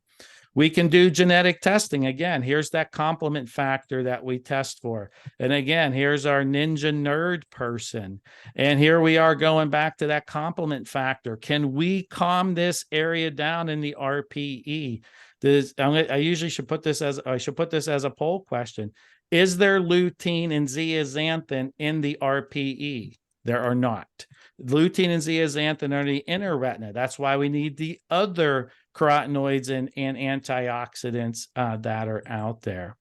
We can do genetic testing. Again, here's that complement factor that we test for. And again, here's our ninja nerd person. And here we are going back to that complement factor. Can we calm this area down in the RPE? I usually should put this as a poll question. Is there lutein and zeaxanthin in the RPE? There are not. Lutein and zeaxanthin are in the inner retina. That's why we need the other carotenoids and antioxidants that are out there.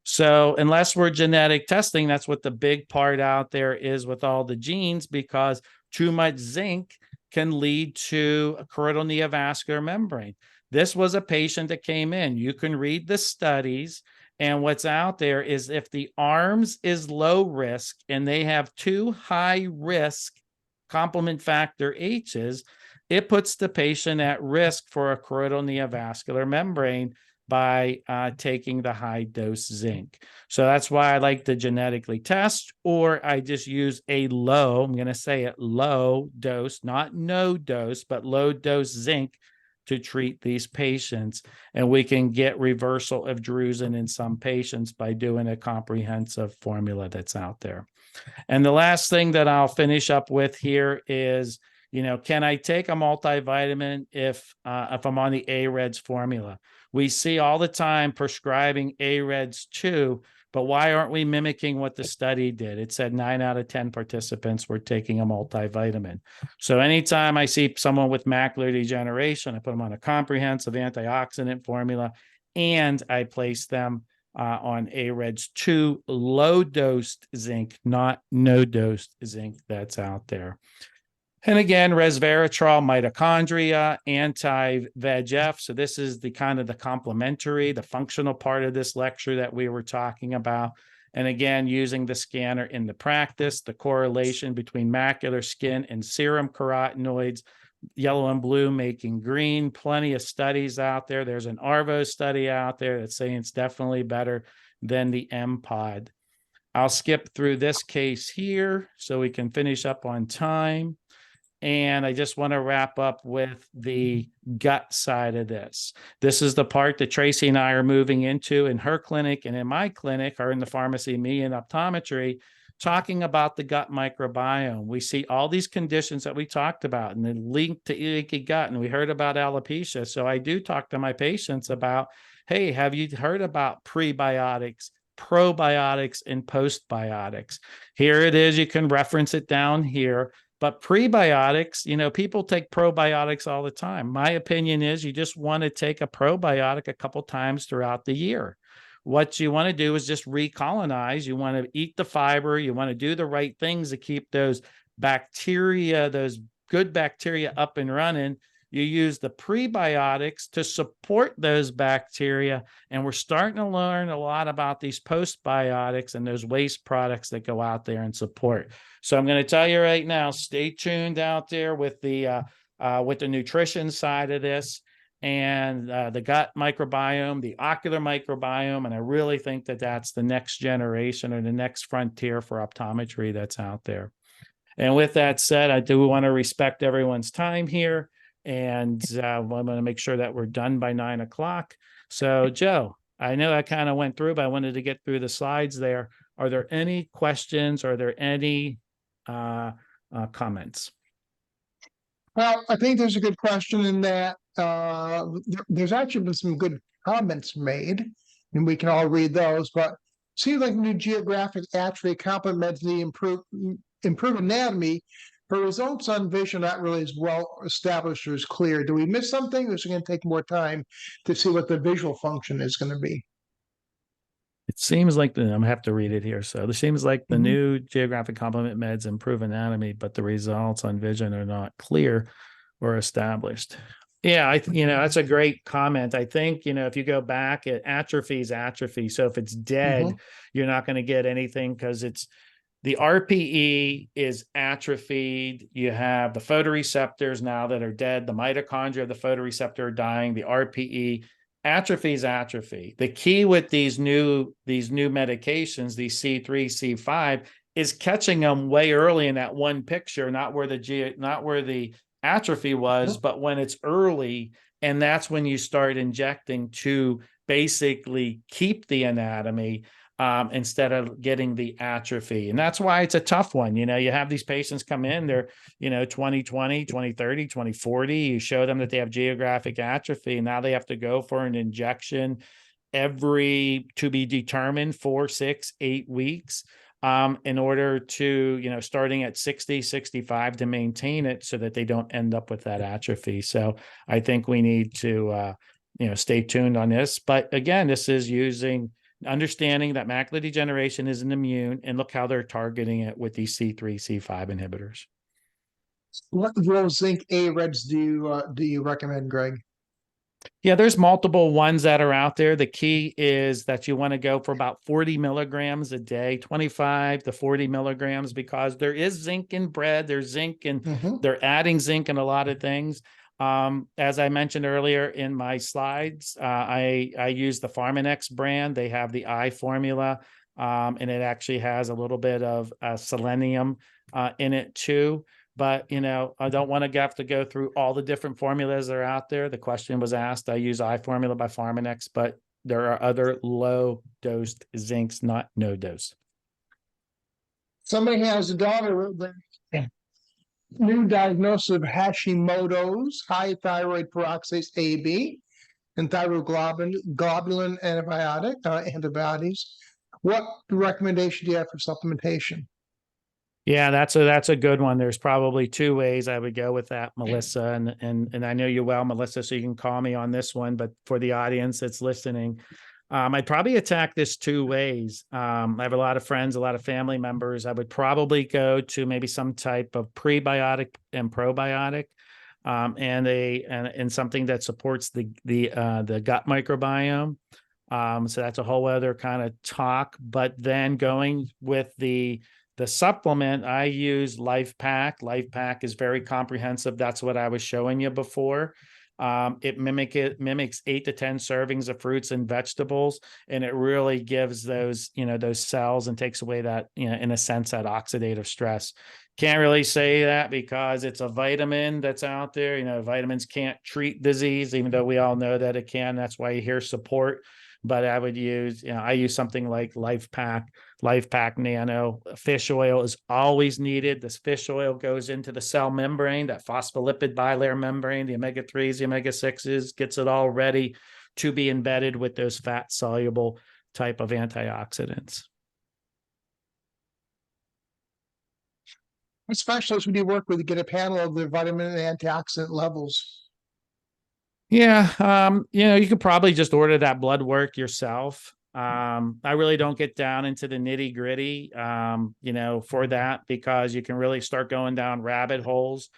So unless we're genetic testing, that's what the big part out there is with all the genes, because too much zinc can lead to a choroidal neovascular membrane. This was a patient that came in. You can read the studies, and what's out there is if the ARMS is low risk and they have 2 high risk complement factor H's, it puts the patient at risk for a choroidal neovascular membrane by taking the high dose zinc. So that's why I like to genetically test, or I just use a low, I'm going to say it, low dose, not no dose, but low dose zinc to treat these patients. And we can get reversal of drusen in some patients by doing a comprehensive formula that's out there. And the last thing that I'll finish up with here is, can I take a multivitamin if I'm on the AREDS formula? We see all the time prescribing AREDS 2, but why aren't we mimicking what the study did? It said 9 out of 10 participants were taking a multivitamin. So anytime I see someone with macular degeneration, I put them on a comprehensive antioxidant formula, and I place them on AREDS 2 low-dosed zinc, not no-dosed zinc that's out there. And again, resveratrol, mitochondria, anti-VEGF. So this is the kind of the complementary, the functional part of this lecture that we were talking about. And again, using the scanner in the practice, the correlation between macular, skin, and serum carotenoids, yellow and blue making green. Plenty of studies out there. There's an ARVO study out there that's saying it's definitely better than the MPOD. I'll skip through this case here so we can finish up on time. And I just want to wrap up with the gut side of this. This is the part that Tracy and I are moving into in her clinic and in my clinic, or in the pharmacy, me in optometry, talking about the gut microbiome. We see all these conditions that we talked about and then linked to leaky gut, and we heard about alopecia. So I do talk to my patients about, hey, have you heard about prebiotics, probiotics, and postbiotics? Here it is. You can reference it down here. But prebiotics, people take probiotics all the time. My opinion is you just want to take a probiotic a couple times throughout the year. What you want to do is just recolonize. You want to eat the fiber. You want to do the right things to keep those bacteria, those good bacteria up and running. You use the prebiotics to support those bacteria. And we're starting to learn a lot about these postbiotics and those waste products that go out there and support. So I'm going to tell you right now, stay tuned out there with the nutrition side of this, and the gut microbiome, the ocular microbiome. And I really think that that's the next generation or the next frontier for optometry that's out there. And with that said, I do want to respect everyone's time here. And I'm going to make sure that we're done by 9 o'clock. So, Joe, I know I kind of went through, but I wanted to get through the slides there. Are there any questions? Are there any comments? Well, I think there's a good question in that there's actually been some good comments made, and we can all read those. But seems like new geographic atrophy complements the improved anatomy. Her results on vision not really as well established or as clear. Do we miss something, or is it going to take more time to see what the visual function is going to be? It seems like I'm going to have to read it here. So it seems like the new geographic complement meds improve anatomy, but the results on vision are not clear or established. Yeah, that's a great comment. I think, if you go back, atrophy is atrophy. So if it's dead, you're not going to get anything because the RPE is atrophied. You have the photoreceptors now that are dead. The mitochondria of the photoreceptor are dying. The RPE, atrophy is atrophy. The key with these new medications, these C3, C5, is catching them way early in that one picture, not where the atrophy was, but when it's early. And that's when you start injecting to basically keep the anatomy instead of getting the atrophy. And that's why it's a tough one. You have these patients come in, they're, 20/20, 20/30, 20/40. You show them that they have geographic atrophy, and now they have to go for an injection to be determined 4, 6, 8 weeks in order to, starting at 60, 65 to maintain it so that they don't end up with that atrophy. So I think we need to, stay tuned on this. But again, this is understanding that macular degeneration is an immune, and look how they're targeting it with these C3, C5 inhibitors. What low zinc AREDs do you recommend, Greg? Yeah, there's multiple ones that are out there. The key is that you want to go for about 40 milligrams a day, 25 to 40 milligrams, because there is zinc in bread. There's zinc and they're adding zinc in a lot of things. As I mentioned earlier in my slides, I use the PharmX brand. They have the I formula, and it actually has a little bit of selenium in it too. But, I don't want to have to go through all the different formulas that are out there. The question was asked. I use I formula by PharmX, but there are other low dosed zincs, not no dose. Somebody has a daughter with a new diagnosis of Hashimoto's, high thyroid peroxidase AB, and thyroglobulin antibodies. What recommendation do you have for supplementation? Yeah, that's a good one. There's probably two ways I would go with that, Melissa. And I know you well, Melissa, so you can call me on this one. But for the audience that's listening, I'd probably attack this two ways. I have a lot of friends, a lot of family members. I would probably go to maybe some type of prebiotic and probiotic, and something that supports the gut microbiome. So that's a whole other kind of talk. But then going with the supplement, I use LifePak. LifePak is very comprehensive. That's what I was showing you before. It mimics 8 to 10 servings of fruits and vegetables, and it really gives those cells and takes away that, in a sense, that oxidative stress. Can't really say that because it's a vitamin that's out there. Vitamins can't treat disease, even though we all know that it can. That's why you hear support. But I would use, I use something like LifePak Nano. Fish oil is always needed. This fish oil goes into the cell membrane, that phospholipid bilayer membrane, the omega-3s, the omega-6s, gets it all ready to be embedded with those fat soluble type of antioxidants. What specialists would you work with to get a panel of the vitamin and antioxidant levels? Yeah, you could probably just order that blood work yourself. I really don't get down into the nitty gritty, for that, because you can really start going down rabbit holes.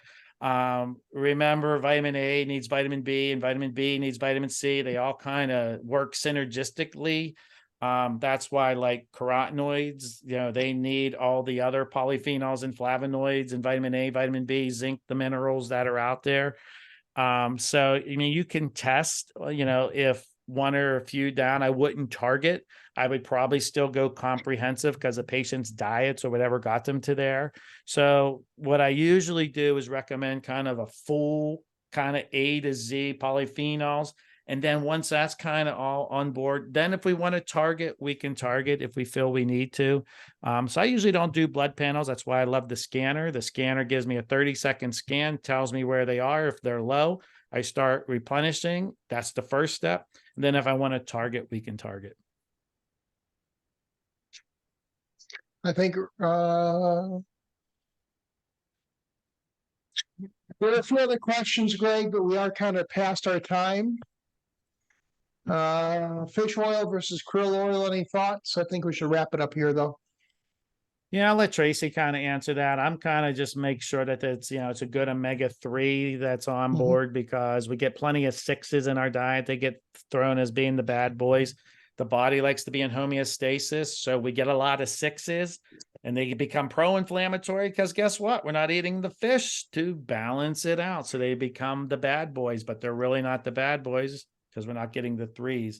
Remember, vitamin A needs vitamin B, and vitamin B needs vitamin C. They all kind of work synergistically. That's why, like carotenoids, they need all the other polyphenols and flavonoids, and vitamin A, vitamin B, zinc, the minerals that are out there. So, you can test, if one or a few down, I wouldn't target. I would probably still go comprehensive because the patient's diets or whatever got them to there. So what I usually do is recommend kind of a full kind of A to Z polyphenols. And then once that's kind of all on board, then if we want to target, we can target if we feel we need to. So I usually don't do blood panels. That's why I love the scanner. The scanner gives me a 30-second scan, tells me where they are. If they're low, I start replenishing. That's the first step. And then if I want to target, we can target. I think there are a few other questions, Greg, but we are kind of past our time. Fish oil versus krill oil, any thoughts? I think we should wrap it up here, though. Yeah, I'll let Tracy kind of answer that. I'm kind of just make sure that it's, it's a good omega-3 that's on board, because we get plenty of 6s in our diet. They get thrown as being the bad boys. The body likes to be in homeostasis, so we get a lot of 6s, and they become pro-inflammatory because guess what? We're not eating the fish to balance it out. So they become the bad boys, but they're really not the bad boys because we're not getting the 3s.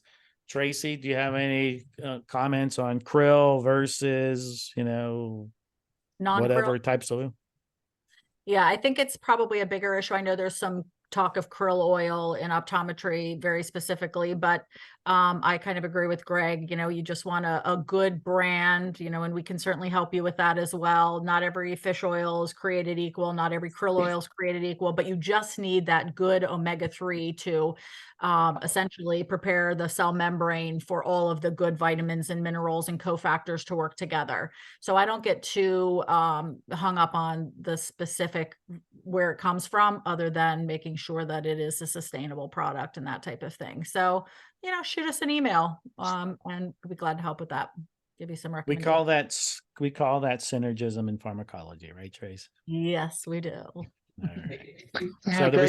Tracy, do you have any comments on krill versus, whatever Non-krill. types of? Yeah, I think it's probably a bigger issue. I know there's some talk of krill oil in optometry very specifically, but I kind of agree with Greg. You just want a good brand, and we can certainly help you with that as well. Not every fish oil is created equal. Not every krill oil is created equal, but you just need that good omega-3 to essentially prepare the cell membrane for all of the good vitamins and minerals and cofactors to work together. So I don't get too hung up on the specific where it comes from, other than making sure that it is a sustainable product and that type of thing. So, shoot us an email, and we'd be glad to help with that. Give you some recommendations. We call that synergism in pharmacology, right, Trace? Yes, we do. All right. Yeah, So there was